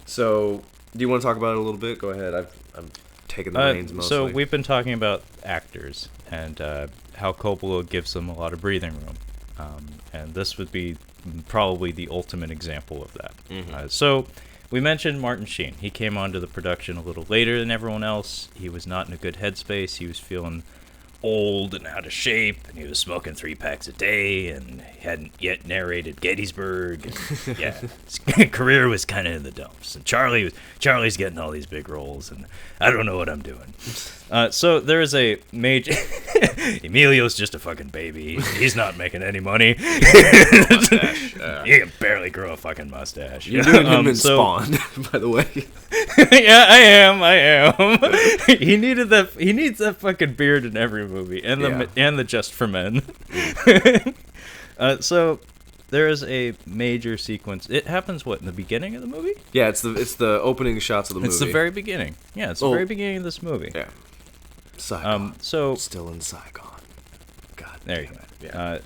So, do you want to talk about it a little bit? Go ahead. I'm taking the reins mostly. So we've been talking about actors and how Coppola gives them a lot of breathing room, and this would be probably the ultimate example of that. So we mentioned Martin Sheen. He came onto the production a little later than everyone else. He was not in a good headspace. He was feeling old and out of shape, and he was smoking 3 packs a day, and hadn't yet narrated Gettysburg. And, yeah, his career was kind of in the dumps. And Charlie's getting all these big roles, and I don't know what I'm doing. So there is a major. Emilio's just a fucking baby. He's not making any money. Mustache. He can barely grow a fucking mustache. You're doing him in so- Spawn, by the way. Yeah, I am. He needs that fucking beard in every movie, and the Just for Men. So there is a major sequence. It happens in the beginning of the movie? Yeah, it's the opening shots of the movie. It's the very beginning. Yeah, it's the very beginning of this movie. Yeah. Saigon. So Still in Saigon. God. there you damn go. it. Yeah.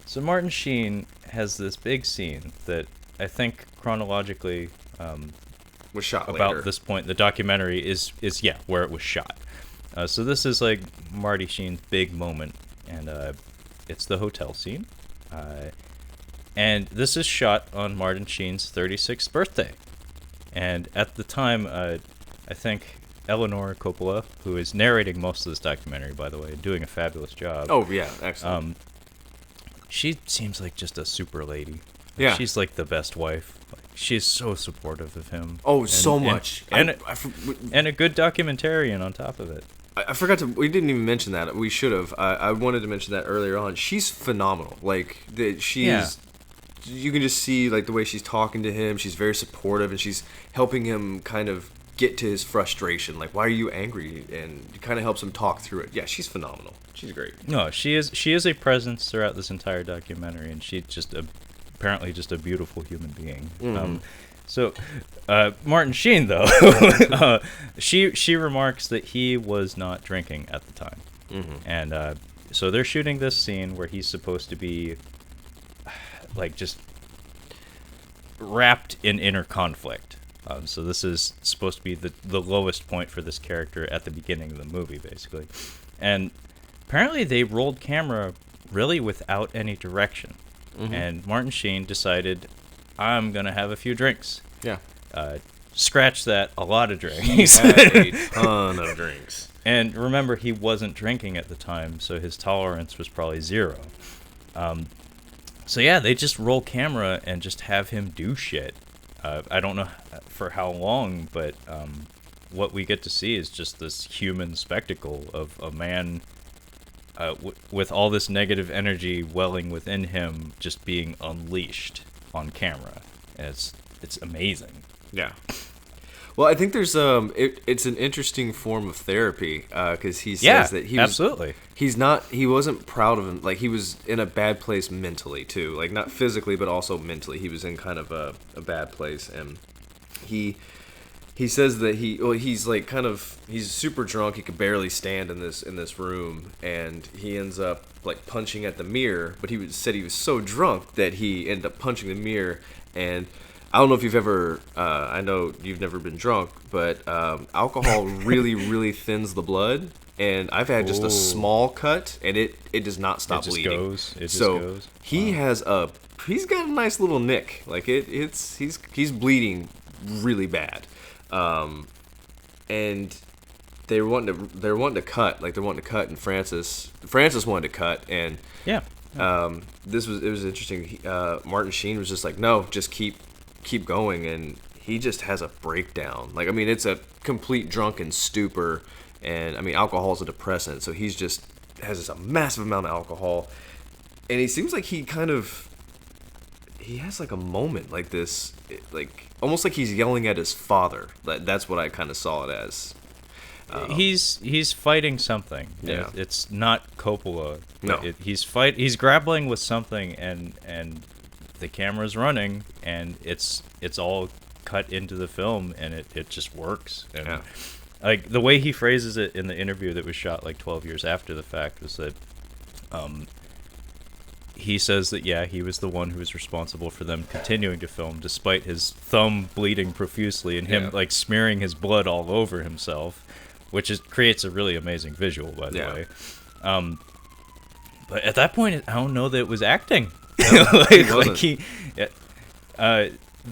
So Martin Sheen has this big scene that I think chronologically, Was shot about later. this point, the documentary is where it was shot. So this is like Marty Sheen's big moment, and it's the hotel scene. And this is shot on Martin Sheen's 36th birthday. And at the time, I think Eleanor Coppola, who is narrating most of this documentary, by the way, doing a fabulous job. Oh yeah, excellent. She seems like just a super lady. Yeah. She's like the best wife. Like, she's so supportive of him. Oh, so much. And a good documentarian on top of it. I forgot to. We didn't even mention that. We should have. I wanted to mention that earlier on. She's phenomenal. Like she's. Yeah. You can just see like the way she's talking to him. She's very supportive, and she's helping him kind of get to his frustration. Like, why are you angry? And it kind of helps him talk through it. Yeah, she's phenomenal. She's great. No, she is a presence throughout this entire documentary, and she's just apparently just a beautiful human being. So, Martin Sheen, though, she remarks that he was not drinking at the time. And so they're shooting this scene where he's supposed to be, like, just wrapped in inner conflict. So this is supposed to be the lowest point for this character at the beginning of the movie, basically. And apparently they rolled camera really without any direction. And Martin Sheen decided, I'm going to have a few drinks. Yeah. Scratch that, a lot of drinks. He had a ton of drinks. And remember, he wasn't drinking at the time, so his tolerance was probably 0. So yeah, they just roll camera and just have him do shit. I don't know for how long, but what we get to see is just this human spectacle of a man with all this negative energy welling within him, just being unleashed on camera. And it's amazing. Yeah. Well, I think there's it's an interesting form of therapy because he says that he wasn't proud of him. Like, he was in a bad place mentally too, like not physically but also mentally. He was in kind of a bad place, and he says that he's like he's super drunk. He could barely stand in this room, and he ends up like punching at the mirror. But said he was so drunk that he ended up punching the mirror. And I don't know if you've ever, I know you've never been drunk, but alcohol really, really thins the blood. And I've had just a small cut, and it does not stop bleeding. It just goes. He's got a nice little nick. Like he's bleeding really bad. And they're wanting to cut, and Francis wanted to cut, and yeah. It was interesting. Martin Sheen was just like, no, just keep going, and he just has a breakdown. Like, I mean, it's a complete drunken stupor, and I mean, alcohol is a depressant, so he's just has a massive amount of alcohol, and he seems like he has like a moment like this, like almost like he's yelling at his father. That's what I kind of saw it as. He's fighting something. Yeah. It's not Coppola. No. He's grappling with something, and the camera's running, and it's all cut into the film, and it just works. And yeah. Like the way he phrases it in the interview that was shot like 12 years after the fact was that he says that he was the one who was responsible for them continuing to film despite his thumb bleeding profusely and him like smearing his blood all over himself, which creates a really amazing visual, by the way. But at that point, I don't know that it was acting. The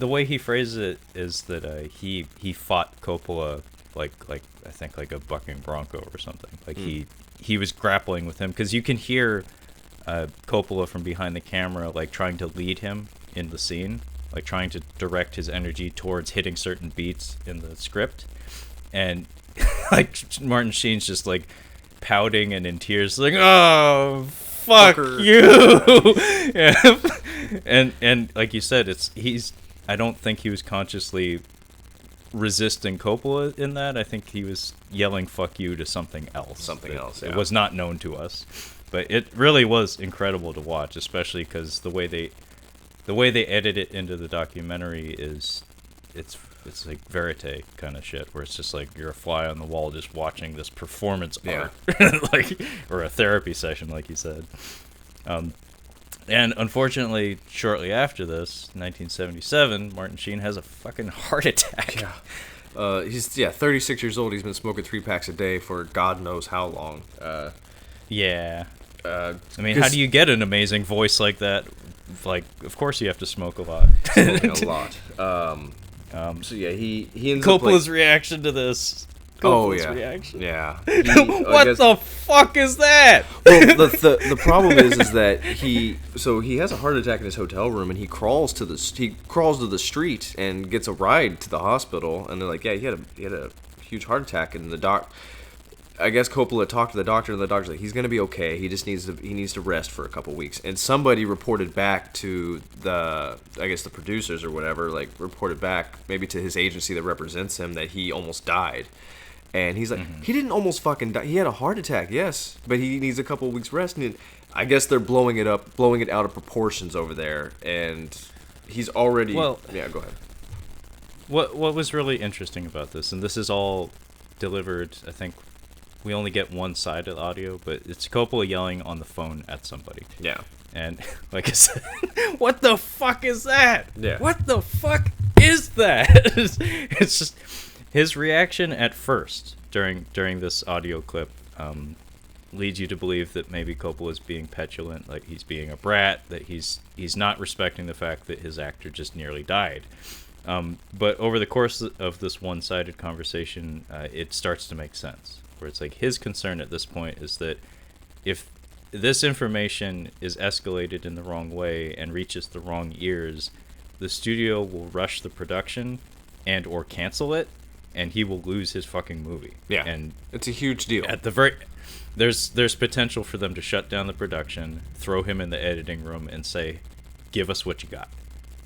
way he phrases it is that he fought Coppola like I think like a bucking bronco or something. Like he was grappling with him, because you can hear Coppola from behind the camera like trying to lead him in the scene, like trying to direct his energy towards hitting certain beats in the script, and like Martin Sheen's just like pouting and in tears, like, oh fuck you. Yeah. and like you said, I don't think he was consciously resisting Coppola in that. I think he was yelling fuck you to something else. It was not known to us. But it really was incredible to watch, especially because the way they edit it into the documentary is it's like verite kind of shit, where it's just like you're a fly on the wall just watching this performance art, like, or a therapy session, like you said. And unfortunately, shortly after this, 1977, Martin Sheen has a fucking heart attack. Yeah. He's 36 years old. He's been smoking 3 packs a day for God knows how long. I mean, how do you get an amazing voice like that? Like, of course you have to smoke a lot. Smoking a lot. So yeah, he ends Coppola's up, like, reaction to this. Coppola's yeah, reaction. yeah. What the fuck is that? Well, the problem is that he has a heart attack in his hotel room, and he crawls to the street and gets a ride to the hospital, and they're like, yeah, he had a huge heart attack, and I guess Coppola talked to the doctor, and the doctor's like, he's gonna be okay. He just needs to rest for a couple weeks. And somebody reported back to the producers or whatever, like reported back maybe to his agency that represents him that he almost died. And he's like, he didn't almost fucking die. He had a heart attack, yes, but he needs a couple weeks rest. And I guess they're blowing it out of proportions over there. And he's already yeah. Go ahead. What was really interesting about this, and this is all delivered, I think. We only get one side of the audio, but it's Coppola yelling on the phone at somebody. Yeah. And like I said, what the fuck is that? Yeah. What the fuck is that? It's just his reaction at first during this audio clip leads you to believe that maybe Coppola's being petulant, like he's being a brat, that he's not respecting the fact that his actor just nearly died. But over the course of this one-sided conversation, it starts to make sense. Where it's like his concern at this point is that if this information is escalated in the wrong way and reaches the wrong ears, the studio will rush the production and or cancel it, and he will lose his fucking movie. Yeah, and it's a huge deal. At the there's potential for them to shut down the production, throw him in the editing room, and say, "Give us what you got."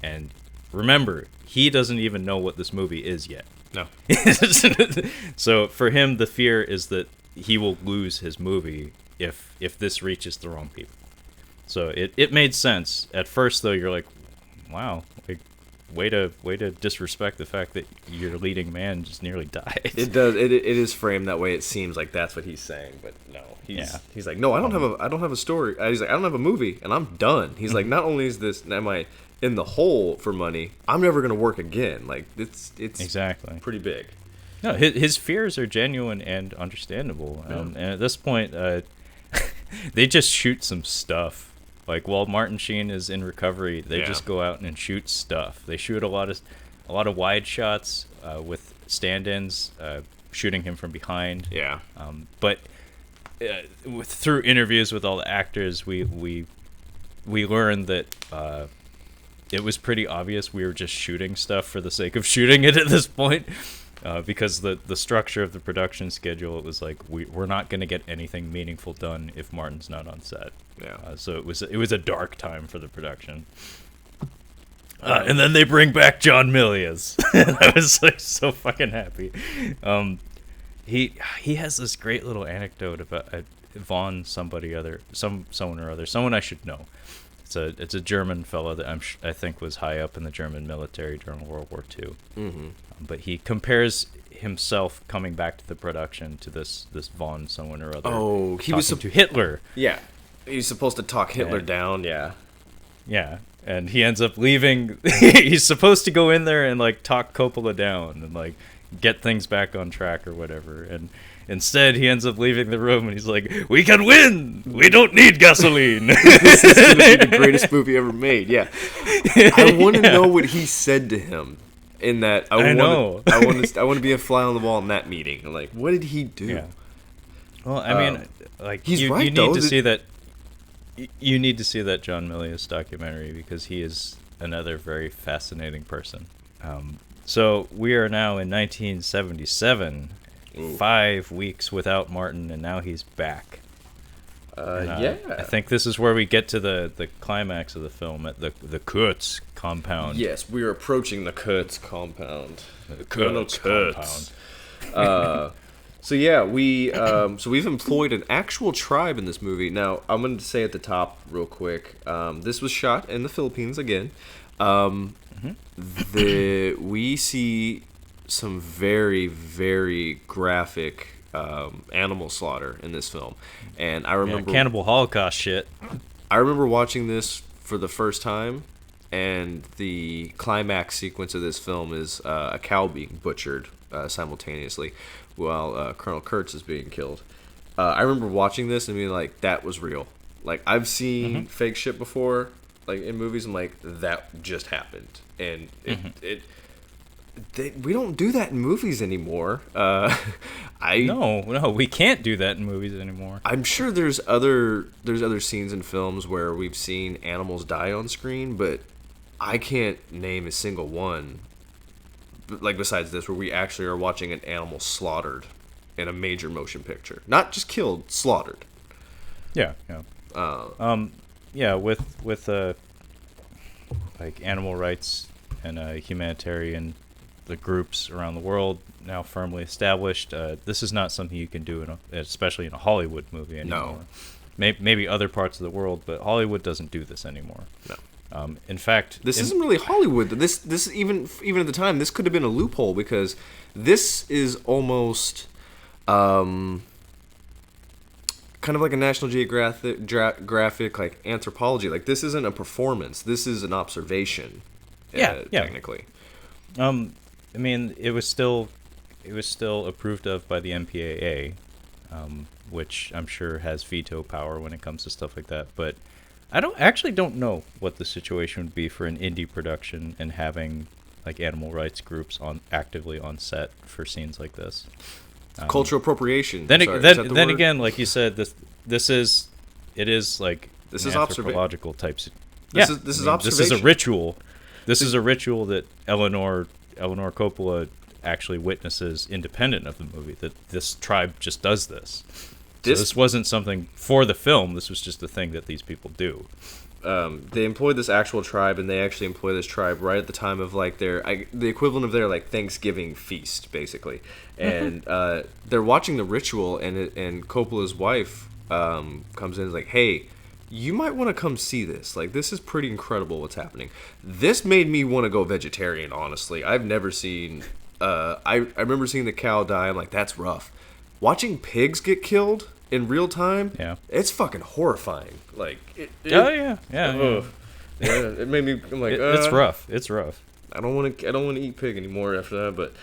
And remember, he doesn't even know what this movie is yet. No. So for him, the fear is that he will lose his movie if this reaches the wrong people. So it made sense. At first, though, you're like, wow, like, way to disrespect the fact that your leading man just nearly died. It does. It is framed that way. It seems like that's what he's saying, but no. He's like, no, I don't have a story. He's like, I don't have a movie, and I'm done. He's like, not only is this, am I in the hole for money, I'm never gonna work again. Like it's exactly pretty big. No, his fears are genuine and understandable. Yeah. And at this point, they just shoot some stuff. Like while Martin Sheen is in recovery, they just go out and shoot stuff. They shoot a lot of wide shots with stand-ins, shooting him from behind. Yeah. But through interviews with all the actors, we learned that it was pretty obvious we were just shooting stuff for the sake of shooting it at this point. Because the structure of the production schedule, it was like we're not going to get anything meaningful done if Martin's not on set. Yeah. So it was a dark time for the production. And then they bring back John Milius. I was like so fucking happy. He has this great little anecdote about Von someone I should know. It's a German fellow that I think was high up in the German military during World War II. Mm-hmm. But he compares himself coming back to the production to this Von someone or other. Oh, he was to Hitler. Yeah, he's supposed to talk Hitler down. Yeah. Yeah, and he ends up leaving. He's supposed to go in there and like talk Coppola down and like get things back on track or whatever. And instead, he ends up leaving the room and he's like, "We can win. We don't need gasoline." This is going to be the greatest movie ever made. Yeah. I want to know what he said to him in that. I want to be a fly on the wall in that meeting. Like, what did he do? Yeah. Well, I mean, like he's you right, need though. to see that. You need to see that John Milius documentary because he is another very fascinating person. So we are now in 1977. Ooh. 5 weeks without Martin, and now he's back. Yeah. I think this is where we get to the climax of the film at the Kurtz compound. Yes, we're approaching the Kurtz compound. The Kurtz compound. So yeah, we've employed an actual tribe in this movie. Now, I'm going to say at the top real quick, this was shot in the Philippines again. We see some very, very graphic animal slaughter in this film, and I remember cannibal Holocaust shit. I remember watching this for the first time, and the climax sequence of this film is a cow being butchered simultaneously while Colonel Kurtz is being killed. I remember watching this and being like, that was real. Like, I've seen fake shit before, like in movies. I'm like, that just happened, and we don't do that in movies anymore. No, we can't do that in movies anymore. I'm sure there's other scenes in films where we've seen animals die on screen, but I can't name a single one, like besides this, where we actually are watching an animal slaughtered in a major motion picture. Not just killed, slaughtered. Yeah, yeah. With like animal rights and humanitarian the groups around the world now firmly established. This is not something you can do, especially in a Hollywood movie anymore. No. Maybe other parts of the world, but Hollywood doesn't do this anymore. No. In fact, this isn't really Hollywood. This even at the time, this could have been a loophole because this is almost kind of like a National Geographic like anthropology. Like this isn't a performance. This is an observation. Yeah. Technically. I mean, it was still approved of by the MPAA, which I'm sure has veto power when it comes to stuff like that. But I don't know what the situation would be for an indie production and having like animal rights groups actively on set for scenes like this. Cultural appropriation. Then again, like you said, this is anthropological types. This is observation. This is a ritual. This is a ritual that Eleanor Coppola actually witnesses independent of the movie, that this tribe just does this. So this wasn't something for the film. This was just a thing that these people do. They employed this actual tribe, and they actually employ this tribe right at the time of like the equivalent of their like Thanksgiving feast, basically. And they're watching the ritual, and Coppola's wife comes in and is like, "Hey, you might want to come see this. Like, this is pretty incredible what's happening." This made me want to go vegetarian, honestly. I've never seen... I remember seeing the cow die. I'm like, that's rough. Watching pigs get killed in real time, it's fucking horrifying. Like, yeah. It made me... I'm like, it's rough. It's rough. I don't want to eat pig anymore after that, but...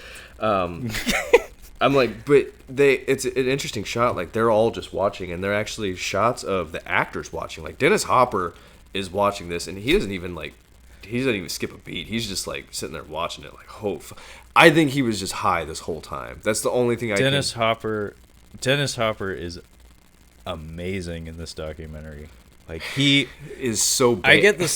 I'm like, but it's an interesting shot. Like, they're all just watching, and they're actually shots of the actors watching. Like, Dennis Hopper is watching this, and he doesn't even skip a beat. He's just like sitting there watching it. Like, I think he was just high this whole time. That's the only thing Dennis Hopper is amazing in this documentary. Like, he is so big. I get the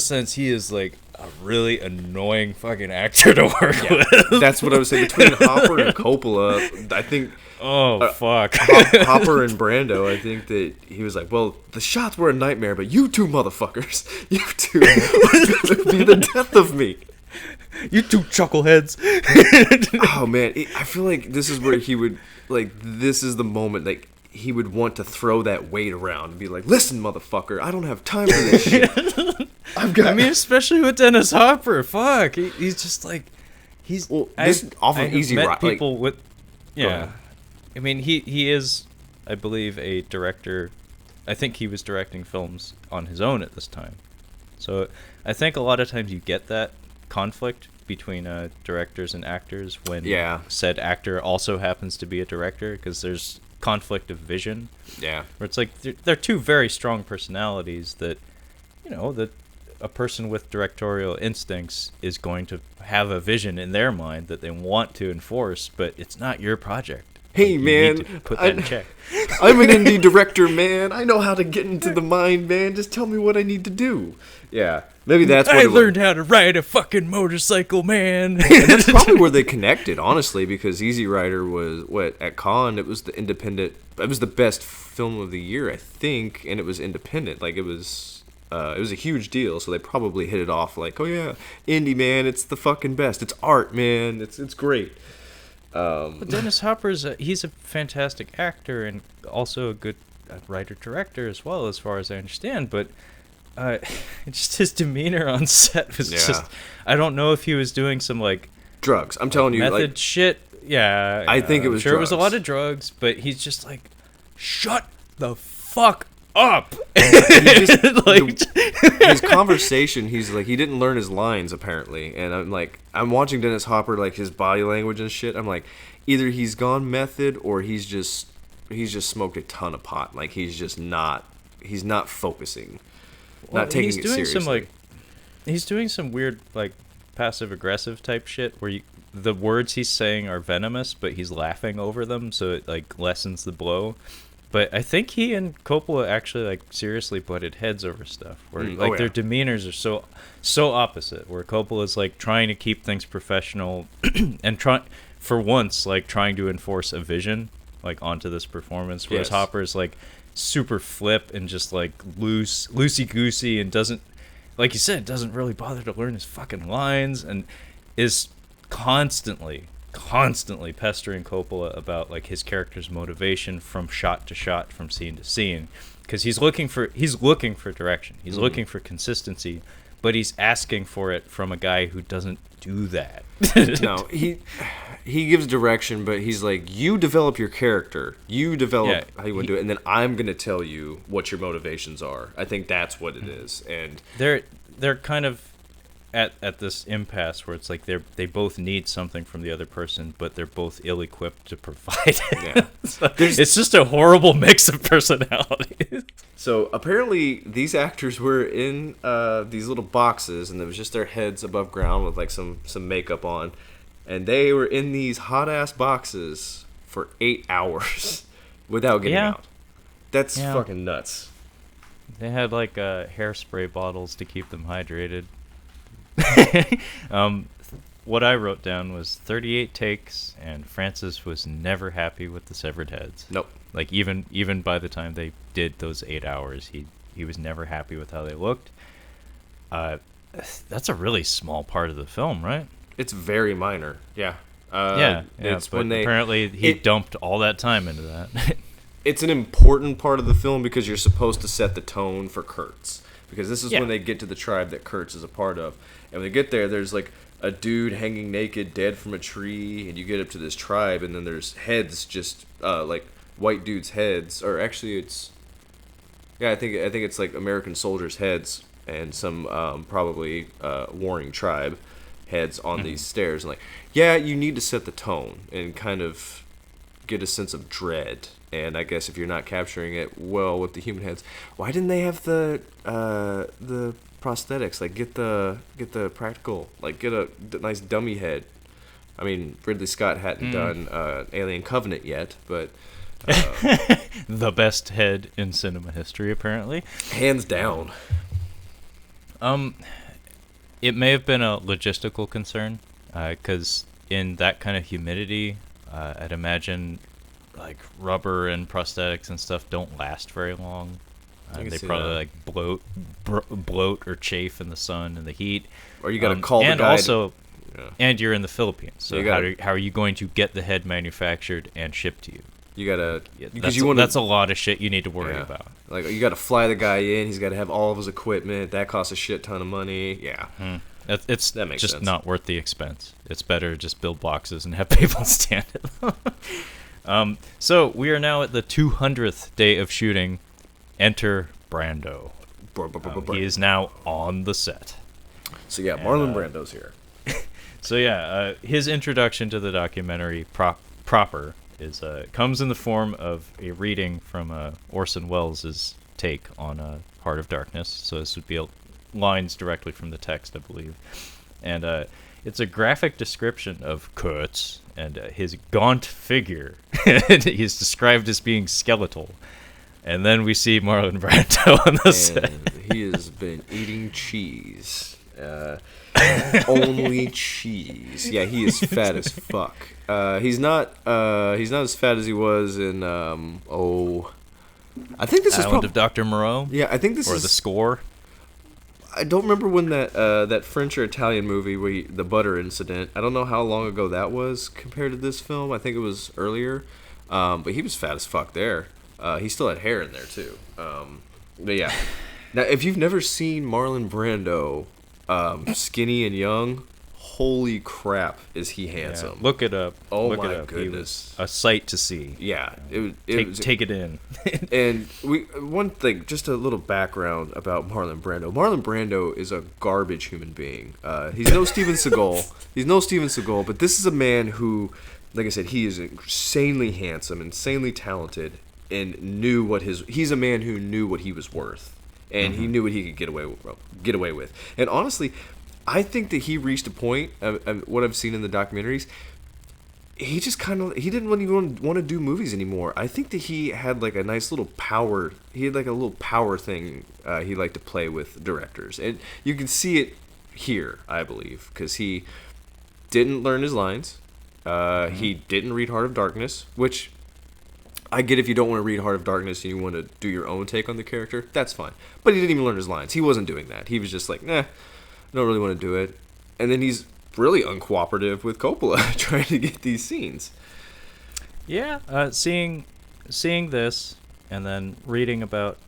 sense he is like a really annoying fucking actor to work with. That's what I was saying. Between Hopper and Coppola, I think... fuck. Hopper and Brando, I think that he was like, well, the shots were a nightmare, but you two motherfuckers, you two are going to be the death of me. You two chuckleheads. Oh, man. I feel like this is where he would, like, this is the moment, like, he would want to throw that weight around and be like, listen, motherfucker, I don't have time for this shit. Especially with Dennis Hopper. Fuck. He's just like, he's... Well, this off of Easy Ride. People with... Yeah. I mean, he is, I believe, a director. I think he was directing films on his own at this time. So I think a lot of times you get that conflict between directors and actors when said actor also happens to be a director, because there's conflict of vision. Yeah. Where it's like they're two very strong personalities that, that a person with directorial instincts is going to have a vision in their mind that they want to enforce, but it's not your project. Hey, man, put that in check. I'm an indie director, man. I know how to get into the mind, man. Just tell me what I need to do. Yeah, maybe that's what I learned how to ride a fucking motorcycle, man. And that's probably where they connected, honestly, because Easy Rider was, at Cannes, it was the best film of the year, I think, and it was independent. Like, it was a huge deal, so they probably hit it off like, oh yeah, indie, man, it's the fucking best. It's art, man. It's great. But Dennis Hopper's he's a fantastic actor and also a good writer-director as well, as far as I understand. But just his demeanor on set was just... I don't know if he was doing some, like... drugs. I'm telling you, method like... shit. Yeah. I think it was drugs. It was a lot of drugs, but he's just like, shut the fuck up. His conversation, he's like, he didn't learn his lines apparently, and I'm watching Dennis Hopper, like his body language and shit. I'm like, either he's gone method or he's just smoked a ton of pot. Like he's not focusing, not taking it seriously. He's doing some weird like passive aggressive type shit where the words he's saying are venomous, but he's laughing over them, so it like lessens the blow. But I think he and Coppola actually like seriously butted heads over stuff where their demeanors are so opposite. Where Coppola's like trying to keep things professional and for once like trying to enforce a vision like onto this performance, whereas Hopper's like super flip and just like loosey goosey and doesn't, like you said, doesn't really bother to learn his fucking lines and is constantly pestering Coppola about like his character's motivation from shot to shot, from scene to scene, because he's looking for direction, he's looking for consistency, but he's asking for it from a guy who doesn't do that. No, he gives direction, but he's like, you develop your character, you develop how you want to do it, and then I'm gonna tell you what your motivations are. I think that's what it is. And they're kind of at this impasse where it's like they both need something from the other person, but they're both ill-equipped to provide it. Yeah. So it's just a horrible mix of personalities. So apparently these actors were in these little boxes, and it was just their heads above ground with like some makeup on, and they were in these hot-ass boxes for 8 hours without getting out. That's fucking nuts. They had like hairspray bottles to keep them hydrated. What I wrote down was 38 takes, and Francis was never happy with the severed heads. Nope. Like even by the time they did those 8 hours, he was never happy with how they looked. That's a really small part of the film, right? It's very minor. Yeah. It's when apparently he dumped all that time into that. It's an important part of the film because you're supposed to set the tone for Kurtz. Because this is when they get to the tribe that Kurtz is a part of. And when they get there, there's like a dude hanging naked, dead from a tree, and you get up to this tribe, and then there's heads, just like white dudes' heads, or actually it's, I think it's like American soldiers' heads, and some probably warring tribe heads on these stairs, and like, you need to set the tone and kind of get a sense of dread. And I guess if you're not capturing it well with the human heads, why didn't they have the prosthetics? Like get the practical, like get a nice dummy head. I mean, Ridley Scott hadn't done Alien Covenant yet, but the best head in cinema history, apparently, hands down. It may have been a logistical concern, because in that kind of humidity, I'd imagine like rubber and prosthetics and stuff don't last very long. They probably like bloat or chafe in the sun and the heat. Or you got to call the and guy. Also, and you're in the Philippines, so how are you going to get the head manufactured and shipped to you? You gotta that's a lot of shit you need to worry about. Like you got to fly the guy in. He's got to have all of his equipment. That costs a shit ton of money. Yeah. That makes just sense. Not worth the expense. It's better to just build boxes and have people stand at them. So we are now at the 200th day of shooting. Enter Brando. He is now on the set. So Marlon Brando's here. So his introduction to the documentary proper is comes in the form of a reading from Orson Welles' take on Heart of Darkness. So this would be lines directly from the text, I believe. And it's a graphic description of Kurtz and his gaunt figure. He's described as being skeletal. And then we see Marlon Brando on the set. He has been eating cheese. Only cheese. Yeah, he is fat as fuck. He's not as fat as he was in I think this Island of Dr. Moreau. Yeah, I think this is The Score. I don't remember when that French or Italian movie the butter incident. I don't know how long ago that was compared to this film. I think it was earlier. But he was fat as fuck there. He still had hair in there too. But yeah. Now, if you've never seen Marlon Brando skinny and young, holy crap, is he handsome? Look it up. Oh my goodness, he was a sight to see. Yeah, take it in. And one thing, just a little background about Marlon Brando. Marlon Brando is a garbage human being. He's no Steven Seagal. But this is a man who, like I said, he is insanely handsome, insanely talented, and he's a man who knew what he was worth, and he knew what he could get away with. And honestly, I think that he reached a point of what I've seen in the documentaries. He just he didn't really want to do movies anymore. I think that he had like a nice little power. He had like a little power thing he liked to play with directors, and you can see it here, I believe, because he didn't learn his lines. He didn't read Heart of Darkness, which I get if you don't want to read Heart of Darkness and you want to do your own take on the character. That's fine. But he didn't even learn his lines. He wasn't doing that. He was just like, nah, I don't really want to do it. And then he's really uncooperative with Coppola trying to get these scenes. Yeah, seeing this and then reading about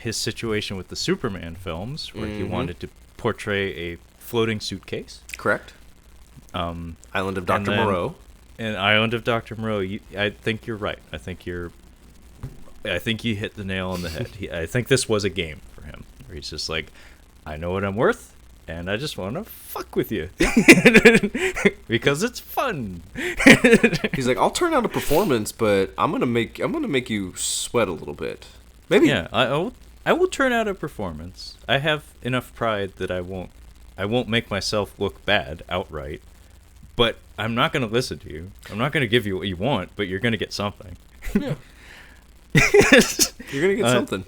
his situation with the Superman films, where he wanted to portray a floating suitcase. Correct. Island of Dr. Moreau. And Island of Dr. Moreau. I think you're right. I think you hit the nail on the head. I think this was a game for him, where he's just like, I know what I'm worth. And I just want to fuck with you because it's fun. He's like, I'll turn out a performance, but I'm gonna make you sweat a little bit. Maybe. Yeah, I will turn out a performance. I have enough pride that I won't make myself look bad outright. But I'm not gonna listen to you. I'm not gonna give you what you want, but you're gonna get something. Yeah. You're gonna get something.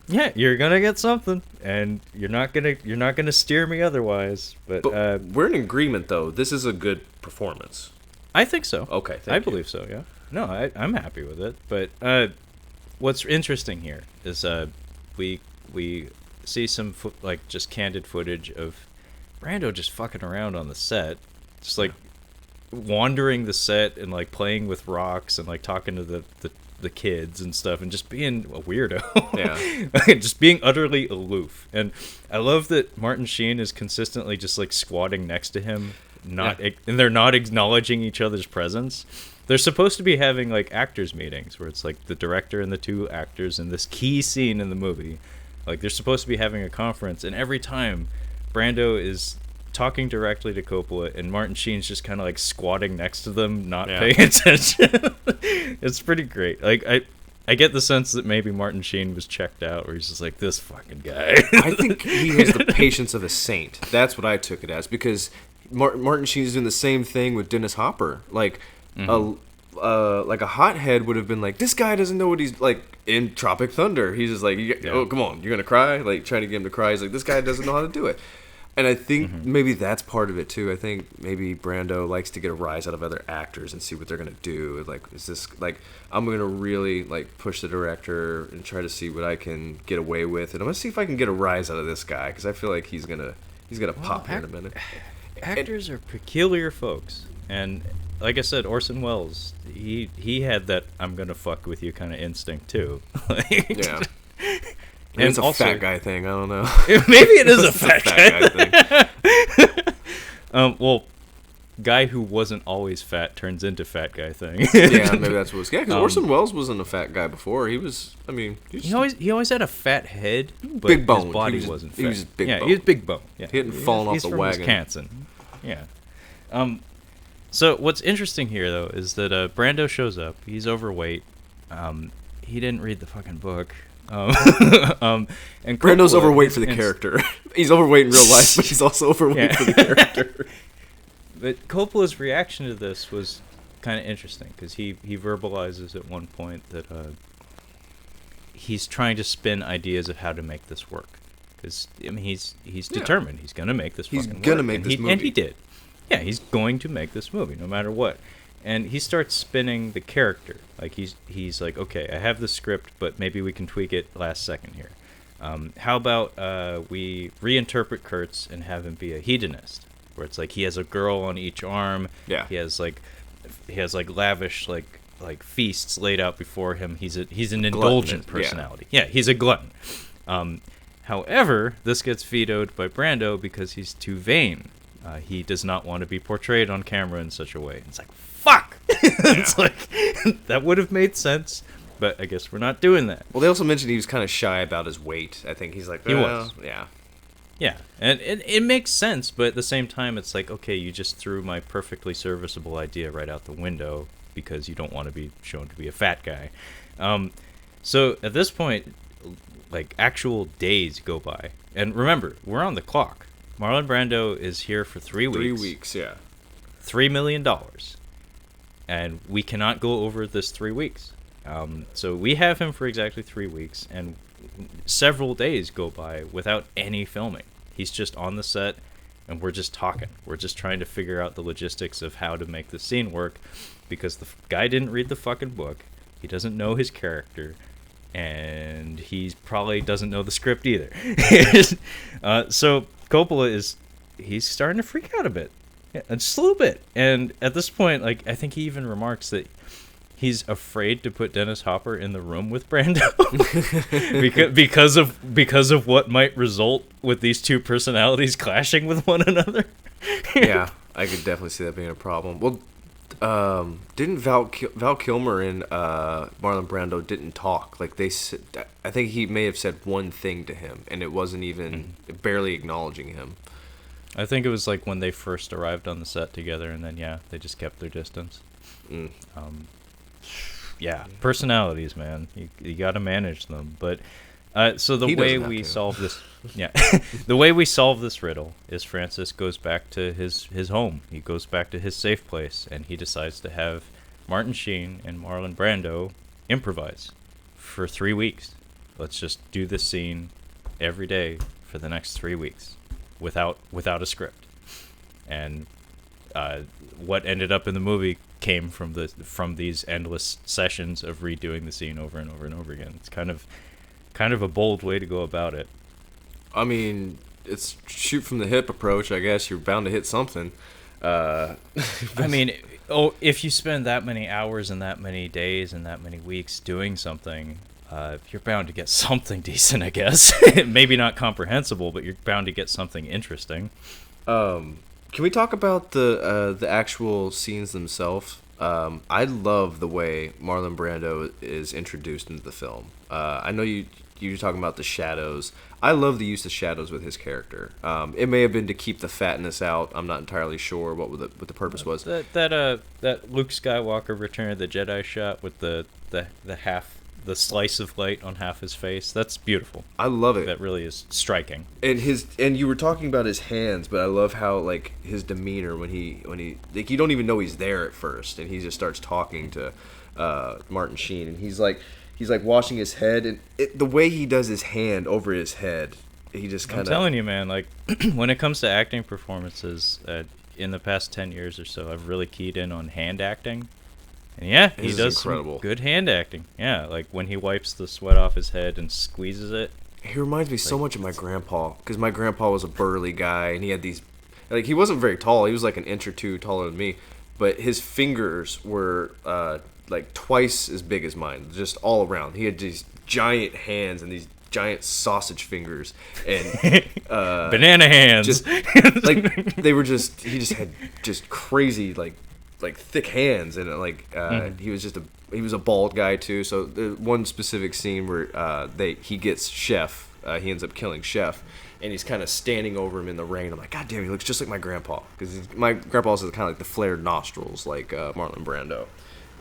Yeah, you're gonna get something, and you're not gonna steer me otherwise. But we're in agreement, though. This is a good performance. I think so. Okay, I believe so. Yeah. No, I'm happy with it. But what's interesting here is we see some just candid footage of Brando just fucking around on the set, just like wandering the set and like playing with rocks and like talking to the kids and stuff and just being a weirdo. Yeah. Just being utterly aloof. And I love that Martin Sheen is consistently just like squatting next to him, and they're not acknowledging each other's presence. They're supposed to be having like actors meetings where it's like the director and the two actors in this key scene in the movie. Like they're supposed to be having a conference, and every time Brando is talking directly to Coppola and Martin Sheen's just kind of like squatting next to them, not paying attention. It's pretty great. Like I get the sense that maybe Martin Sheen was checked out, where he's just like, this fucking guy. I think he has the patience of a saint. That's what I took it as, because Martin Sheen's doing the same thing with Dennis Hopper. Like a hothead would have been like, this guy doesn't know what he's like in Tropic Thunder. He's just like, oh, come on, you're gonna cry? Like trying to get him to cry. He's like, this guy doesn't know how to do it. And I think maybe that's part of it too. I think maybe Brando likes to get a rise out of other actors and see what they're gonna do. Like, is this like, I'm gonna really like push the director and try to see what I can get away with, and I'm gonna see if I can get a rise out of this guy, because I feel like he's gonna pop here in a minute. Actors are peculiar folks, and like I said, Orson Welles, he had that I'm gonna fuck with you kind of instinct too. Yeah. And it's a also, fat guy thing. I don't know. Maybe it is a fat guy thing. Well, guy who wasn't always fat turns into fat guy thing. Yeah, maybe that's what it was. Yeah, because Orson Welles wasn't a fat guy before. He was. I mean, he always had a fat head, but big bone. His body wasn't fat. He was big bone. He was big bone. Yeah, he hadn't fallen off the wagon. Wisconsin. Yeah. So what's interesting here though is that Brando shows up. He's overweight. He didn't read the fucking book. And Brando's overweight for the character. He's overweight in real life, but he's also overweight for the character. But Coppola's reaction to this was kind of interesting, because he verbalizes at one point that he's trying to spin ideas of how to make this work. Because I mean, he's determined he's gonna make this. He's gonna make this movie, and he did. Yeah, he's going to make this movie no matter what. And he starts spinning the character. Like he's like, okay, I have the script, but maybe we can tweak it last second here. How about we reinterpret Kurtz and have him be a hedonist, where it's like he has a girl on each arm. Yeah. He has like lavish like feasts laid out before him. He's an indulgent personality. Yeah, he's a glutton. However, this gets vetoed by Brando because he's too vain. He does not want to be portrayed on camera in such a way. It's like, fuck! It's like, that would have made sense, but I guess we're not doing that. Well, they also mentioned he was kind of shy about his weight. I think he's like, he was. Yeah. Yeah, and it makes sense, but at the same time, it's like, okay, you just threw my perfectly serviceable idea right out the window because you don't want to be shown to be a fat guy. So at this point, like, actual days go by. And remember, we're on the clock. Marlon Brando is here for 3 weeks. 3 weeks, yeah. $3 million. And we cannot go over this 3 weeks. So we have him for exactly 3 weeks, and several days go by without any filming. He's just on the set, and we're just talking. We're just trying to figure out the logistics of how to make the scene work, because the guy didn't read the fucking book. He doesn't know his character, and he probably doesn't know the script either. So Coppola he's starting to freak out a bit. Yeah, just a little bit. And at this point, like, I think he even remarks that he's afraid to put Dennis Hopper in the room with Brando because of what might result with these two personalities clashing with one another. Yeah, I could definitely see that being a problem. Well, didn't Val Kilmer and Marlon Brando didn't talk? Like, I think he may have said one thing to him, and it wasn't even barely acknowledging him. I think it was like when they first arrived on the set together, and then they just kept their distance. Yeah, personalities, man. You got to manage them. But so the way we solve this, the way we solve this riddle is Francis goes back to his home. He goes back to his safe place, and he decides to have Martin Sheen and Marlon Brando improvise for 3 weeks. Let's just do this scene every day for the next 3 weeks without a script. And what ended up in the movie came from these endless sessions of redoing the scene over and over and over again. It's kind of a bold way to go about it. I mean, it's shoot from the hip approach. I guess you're bound to hit something. I mean, if you spend that many hours and that many days and that many weeks doing something, you're bound to get something decent, I guess. Maybe not comprehensible, but you're bound to get something interesting. Can we talk about the actual scenes themselves? I love the way Marlon Brando is introduced into the film. I know you're talking about the shadows. I love the use of shadows with his character. It may have been to keep the fatness out. I'm not entirely sure what the purpose was. That Luke Skywalker Return of the Jedi shot with the slice of light on half his face. That's beautiful. I love it. That really is striking. And you were talking about his hands, but I love how, like, his demeanor when he like, you don't even know he's there at first, and he just starts talking to Martin Sheen, and he's like washing his head, and the way he does his hand over his head, he just kind of. I'm telling you, man. Like, when it comes to acting performances, in the past 10 years or so, I've really keyed in on hand acting. And he does some good hand acting. Yeah, like when he wipes the sweat off his head and squeezes it. He reminds me so much of my grandpa, because my grandpa was a burly guy, and he had these, like, he wasn't very tall. He was like an inch or two taller than me, but his fingers were like twice as big as mine, just all around. He had these giant hands and these giant sausage fingers and banana hands. Just, like, they were just, he just had just crazy like thick hands, and he was a bald guy too. So the one specific scene where he gets Chef, he ends up killing Chef, and he's kind of standing over him in the rain. I'm like, God damn, he looks just like my grandpa, because my grandpa also has kind of like the flared nostrils like Marlon Brando,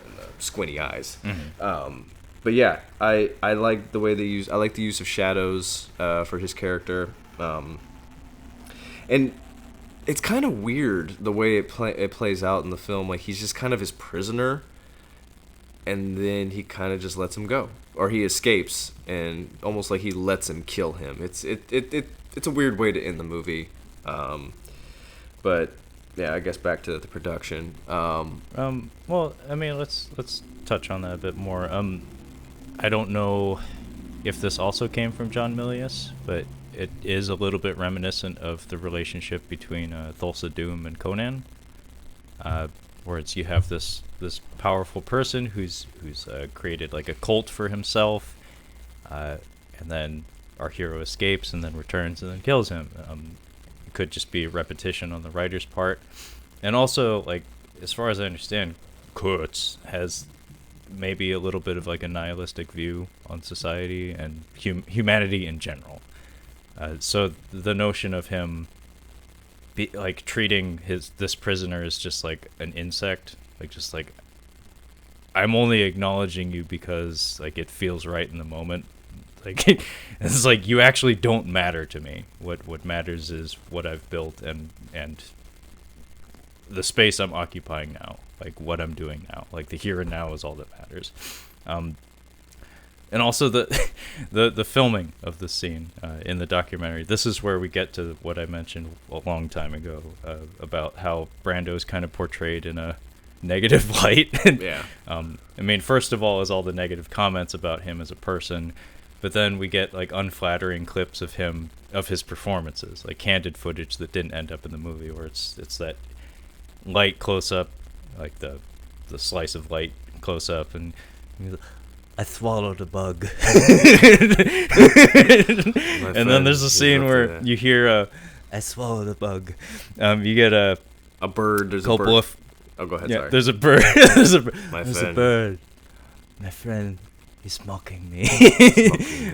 and the squinty eyes. But yeah, I like the way I like the use of shadows for his character, and it's kind of weird the way it plays out in the film. Like, he's just kind of his prisoner, and then he kind of just lets him go, or he escapes, and almost like he lets him kill him. It's a weird way to end the movie, but yeah, I guess back to the production. Well, I mean, let's touch on that a bit more. I don't know if this also came from John Milius, but it is a little bit reminiscent of the relationship between Thulsa Doom and Conan, where you have this powerful person who's created like a cult for himself, and then our hero escapes and then returns and then kills him. It could just be a repetition on the writer's part, and also, like, as far as I understand, Kurtz has maybe a little bit of like a nihilistic view on society and humanity in general. So the notion of him treating this prisoner as just like an insect, like, just like, I'm only acknowledging you because like it feels right in the moment. Like, it's like, you actually don't matter to me. What matters is what I've built and the space I'm occupying now, like what I'm doing now. Like the here and now is all that matters. And also the filming of this scene in the documentary. This is where we get to what I mentioned a long time ago about how Brando's kind of portrayed in a negative light. Yeah. I mean, first of all is all the negative comments about him as a person, but then we get like unflattering clips of his performances, like candid footage that didn't end up in the movie, where it's that light close up, like the slice of light close up, and I swallowed a bug. And then there's a scene where you hear I swallowed a bug. You get a bird. There's Coppola. a bird. Oh, go ahead. Sorry. There's a bird. there's a bird. My friend, he's mocking me.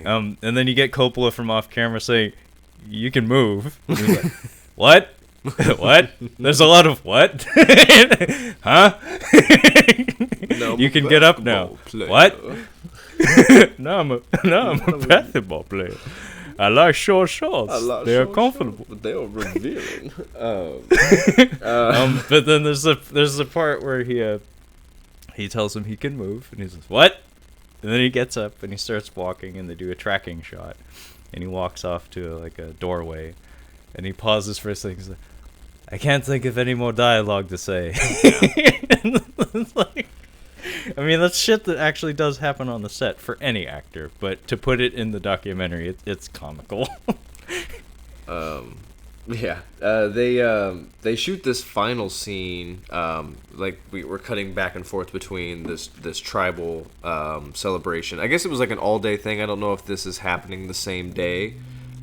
And then you get Coppola from off camera saying, "You can move." And he's like, "What? What? There's a lot of what? Huh? No, you can get up now. Player. What? no, I'm a basketball player. I like short shorts. They are comfortable. But they are revealing. But then there's the part where he tells him he can move, and he says, "What?" And then he gets up and he starts walking, and they do a tracking shot, and he walks off to a doorway, and he pauses for a second. He's like, "I can't think of any more dialogue to say." It's like, I mean, that's shit that actually does happen on the set for any actor, but to put it in the documentary, it's comical. Yeah, they shoot this final scene. Like we're cutting back and forth between this tribal celebration. I guess it was like an all-day thing. I don't know if this is happening the same day,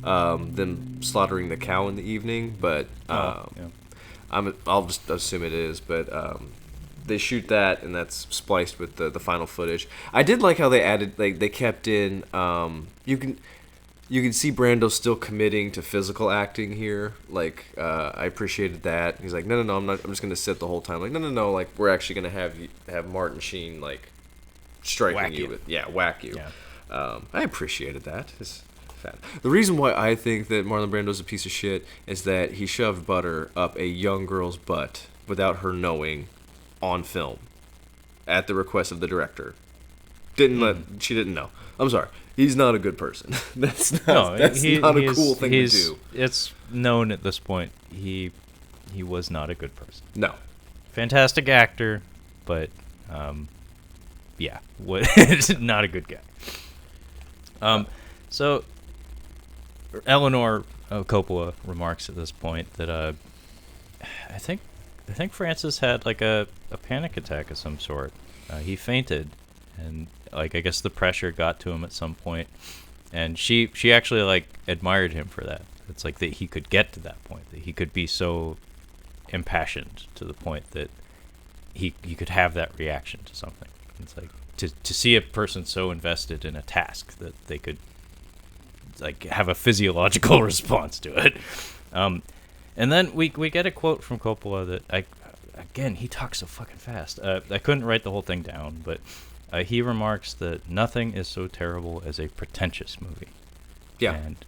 them slaughtering the cow in the evening, but Yeah. I'll just assume it is. But they shoot that, and that's spliced with the final footage. I did like how they added, like they kept in. You can see Brando still committing to physical acting here. Like I appreciated that. He's like, no, I'm not. I'm just gonna sit the whole time. Like, no. Like we're actually gonna have Martin Sheen like striking Whack you you. with whack you. Yeah. I appreciated that. It's fat. The reason why I think that Marlon Brando's a piece of shit is that he shoved butter up a young girl's butt without her knowing, on film, at the request of the director. She didn't know. I'm sorry. He's not a good person. That's not a cool thing to do. It's known at this point he was not a good person. No. Fantastic actor, but yeah, not a good guy. So Eleanor Coppola remarks at this point that I think Francis had like a panic attack of some sort. He fainted, and like I guess the pressure got to him at some point, and she actually like admired him for that. It's like that he could get to that point, that he could be so impassioned to the point that he could have that reaction to something. It's like to see a person so invested in a task that they could like have a physiological response to it. And then we get a quote from Coppola that he talks so fucking fast. I couldn't write the whole thing down, but he remarks that nothing is so terrible as a pretentious movie. Yeah. And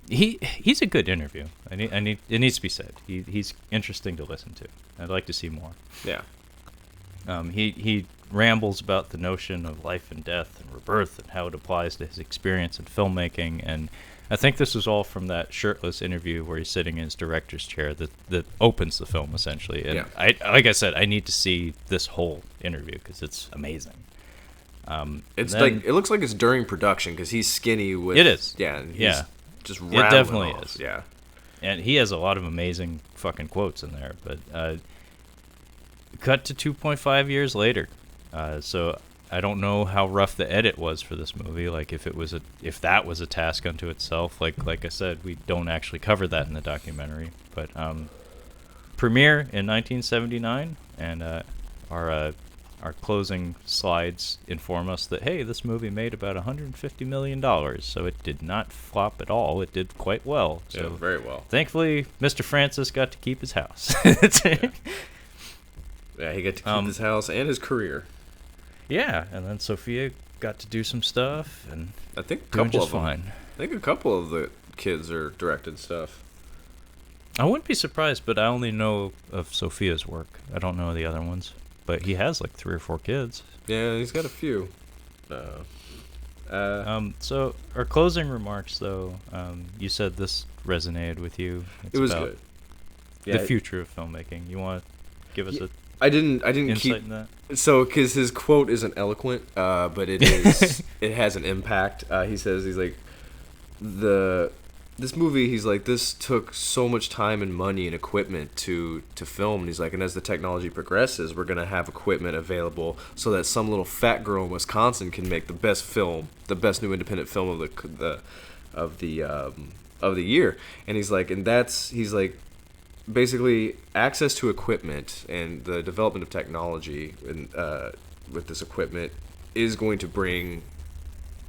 he's a good interview. It needs to be said. He's interesting to listen to. I'd like to see more. Yeah. He rambles about the notion of life and death and rebirth and how it applies to his experience in filmmaking, and I think this was all from that shirtless interview where he's sitting in his director's chair that opens the film, essentially. And like I said, I need to see this whole interview because it's amazing. It's like, it looks like it's during production because he's skinny with... It is. Yeah. And he's just it definitely off. is. Yeah. And he has a lot of amazing fucking quotes in there. But cut to 2.5 years later. So I don't know how rough the edit was for this movie. Like if that was a task unto itself. Like I said, we don't actually cover that in the documentary. But premiere in 1979, and our closing slides inform us that, hey, this movie made about $150 million, so it did not flop at all. It did quite well. So very well. Thankfully, Mr. Francis got to keep his house. Yeah, he got to keep his house and his career. Yeah, and then Sofia got to do some stuff, and I think a doing couple just of them. fine. I think a couple of the kids are directed stuff. I wouldn't be surprised, but I only know of Sophia's work. I don't know the other ones. But he has like 3 or 4 kids. Yeah, he's got a few. So our closing remarks, though, you said this resonated with you. It was about good. Yeah, the future of filmmaking. You want to give us a I didn't insight keep in that? so because his quote isn't eloquent, but it is. It has an impact. He says he's like this movie. He's like, this took so much time and money and equipment to film. And he's like, and as the technology progresses, we're gonna have equipment available so that some little fat girl in Wisconsin can make the best film, the best new independent film of the year. And he's like, he's like, basically access to equipment and the development of technology and with this equipment is going to bring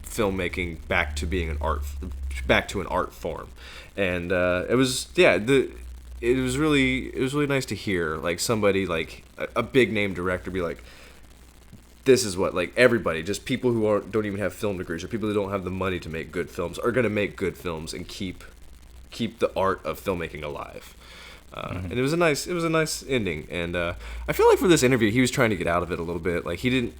filmmaking back to being an art form. And it was really nice to hear like somebody like a big name director be like, this is what, like, everybody, just people who don't even have film degrees or people who don't have the money to make good films are going to make good films and keep the art of filmmaking alive. And it was a nice ending. And I feel like for this interview, he was trying to get out of it a little bit. Like, he didn't,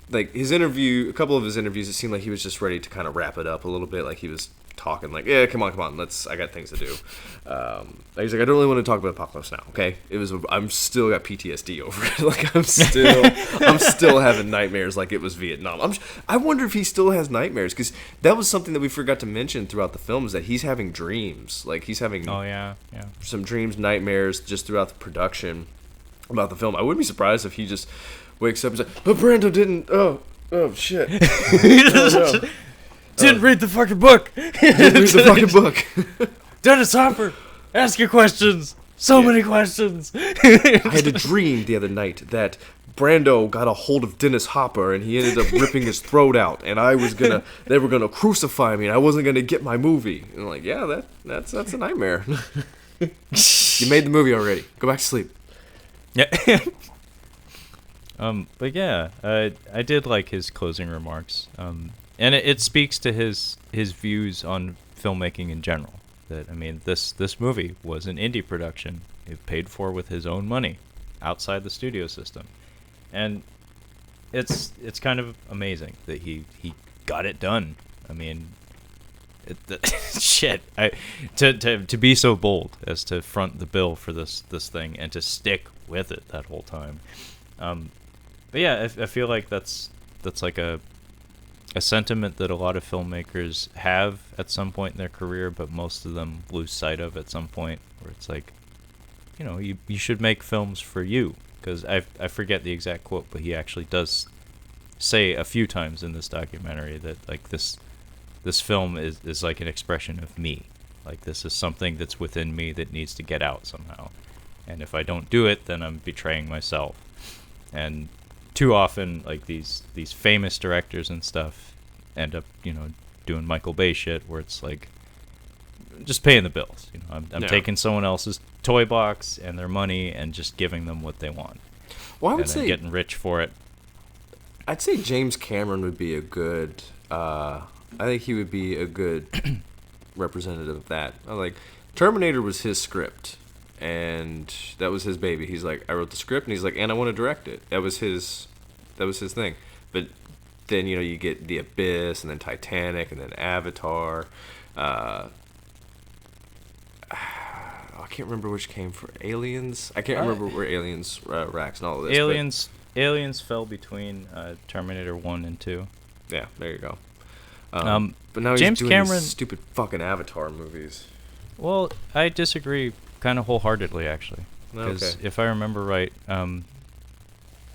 like, a couple of his interviews, it seemed like he was just ready to kind of wrap it up a little bit. Like, he was talking like, yeah, come on, I got things to do. He's like, I don't really want to talk about Apocalypse Now, okay? I'm still got PTSD over it. Like, I'm still having nightmares like it was Vietnam. I wonder if he still has nightmares, because that was something that we forgot to mention throughout the film, is that he's having dreams. Like, he's having some dreams, nightmares just throughout the production about the film. I wouldn't be surprised if he just wakes up and says, oh, Brando didn't, oh shit. Oh, no. Didn't read the fucking book. Dennis Hopper, ask your questions. Many questions. I had a dream the other night that Brando got a hold of Dennis Hopper and he ended up ripping his throat out, and they were gonna crucify me and I wasn't gonna get my movie. And I'm like, yeah, that's a nightmare. You made the movie already. Go back to sleep. Yeah. But yeah, I did like his closing remarks. And it speaks to his views on filmmaking in general. That, I mean, this movie was an indie production. It paid for with his own money, outside the studio system, and it's kind of amazing that he got it done. I mean, shit. To be so bold as to front the bill for this thing and to stick with it that whole time. But yeah, I feel like that's like a sentiment that a lot of filmmakers have at some point in their career, but most of them lose sight of at some point, where it's like, you should make films for you. Because I forget the exact quote, but he actually does say a few times in this documentary that, like, this film is like an expression of me. Like, this is something that's within me that needs to get out somehow. And if I don't do it, then I'm betraying myself. And too often, like, these famous directors and stuff end up, doing Michael Bay shit, where it's like, just paying the bills. I'm taking someone else's toy box and their money and just giving them what they want. Well, I would say getting rich for it. I'd say James Cameron would be a good. I think he would be a good representative of that. Like, Terminator was his script. And that was his baby. He's like, I wrote the script, and he's like, and I want to direct it. That was his thing. But then, you get The Abyss, and then Titanic, and then Avatar. I can't remember which came for Aliens. I can't remember where Aliens racks and all of this. Aliens fell between Terminator 1 and 2. Yeah, there you go. But now James he's doing Cameron, these stupid fucking Avatar movies. Well, I disagree kind of wholeheartedly, actually. Because if I remember right,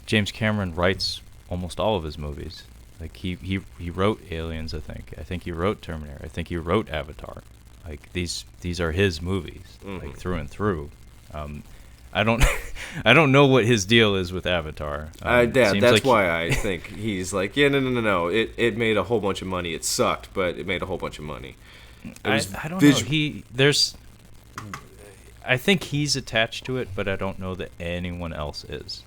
James Cameron writes almost all of his movies. Like, he wrote Aliens, I think. I think he wrote Terminator. I think he wrote Avatar. Like, these are his movies, like, through and through. I don't know what his deal is with Avatar. That's like why I think he's like, yeah, no. It made a whole bunch of money. It sucked, but it made a whole bunch of money. I don't know. I think he's attached to it, but I don't know that anyone else is.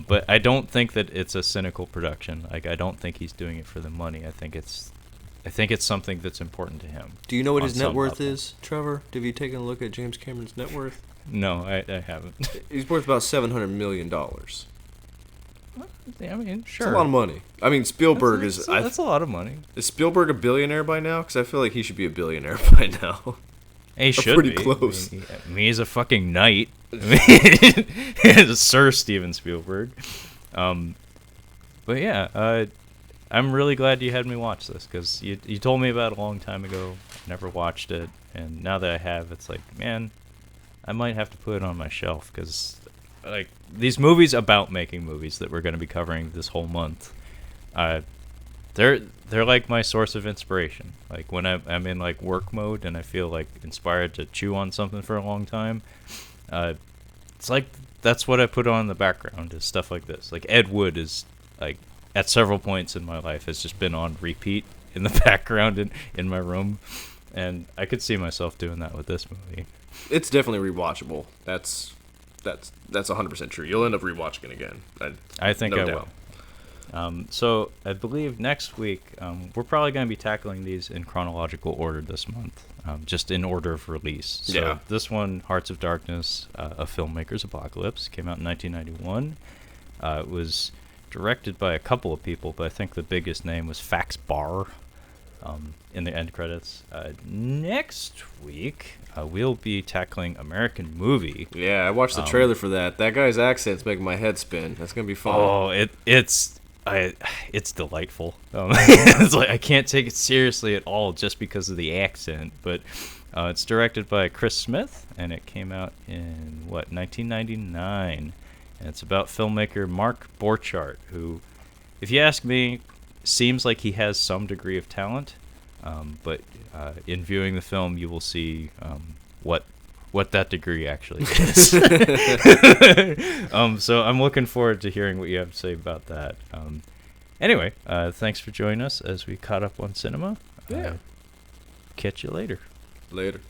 But I don't think that it's a cynical production. Like, I don't think he's doing it for the money. I think it's something that's important to him. Do you know what on his net some worth level. is, Trevor? Have you taken a look at James Cameron's net worth? No, I haven't. He's worth about $700 million. I mean, sure. It's a lot of money. I mean, Spielberg That's a lot of money. Is Spielberg a billionaire by now? Because I feel like he should be a billionaire by now. He should pretty be. close. I mean, he's a fucking knight. I mean, Sir Steven Spielberg. But yeah, I'm really glad you had me watch this, because you told me about it a long time ago. Never watched it, and now that I have, it's like, man, I might have to put it on my shelf, because like these movies about making movies that we're going to be covering this whole month, they're like my source of inspiration. Like when I'm in like work mode and I feel like inspired to chew on something for a long time, it's like that's what I put on in the background, is stuff like this. Like Ed Wood is like at several points in my life has just been on repeat in the background in my room, and I could see myself doing that with this movie. It's definitely rewatchable. That's 100% true. You'll end up rewatching it again. I think no I doubt. will. So I believe next week we're probably going to be tackling these in chronological order this month, just in order of release. So Yeah. this one, Hearts of Darkness, A Filmmaker's Apocalypse, came out in 1991. It was directed by a couple of people, but I think the biggest name was Fax Barr in the end credits. Next week, we'll be tackling American Movie. Yeah, I watched the trailer for that. That guy's accent's making my head spin. That's gonna be fun. Oh, it's delightful. It's like I can't take it seriously at all just because of the accent. But it's directed by Chris Smith, and it came out in 1999. And it's about filmmaker Mark Borchardt, who, if you ask me, seems like he has some degree of talent. But in viewing the film, you will see what that degree actually is. So I'm looking forward to hearing what you have to say about that. Anyway, thanks for joining us as we caught up on cinema. Yeah. Catch you later. Later.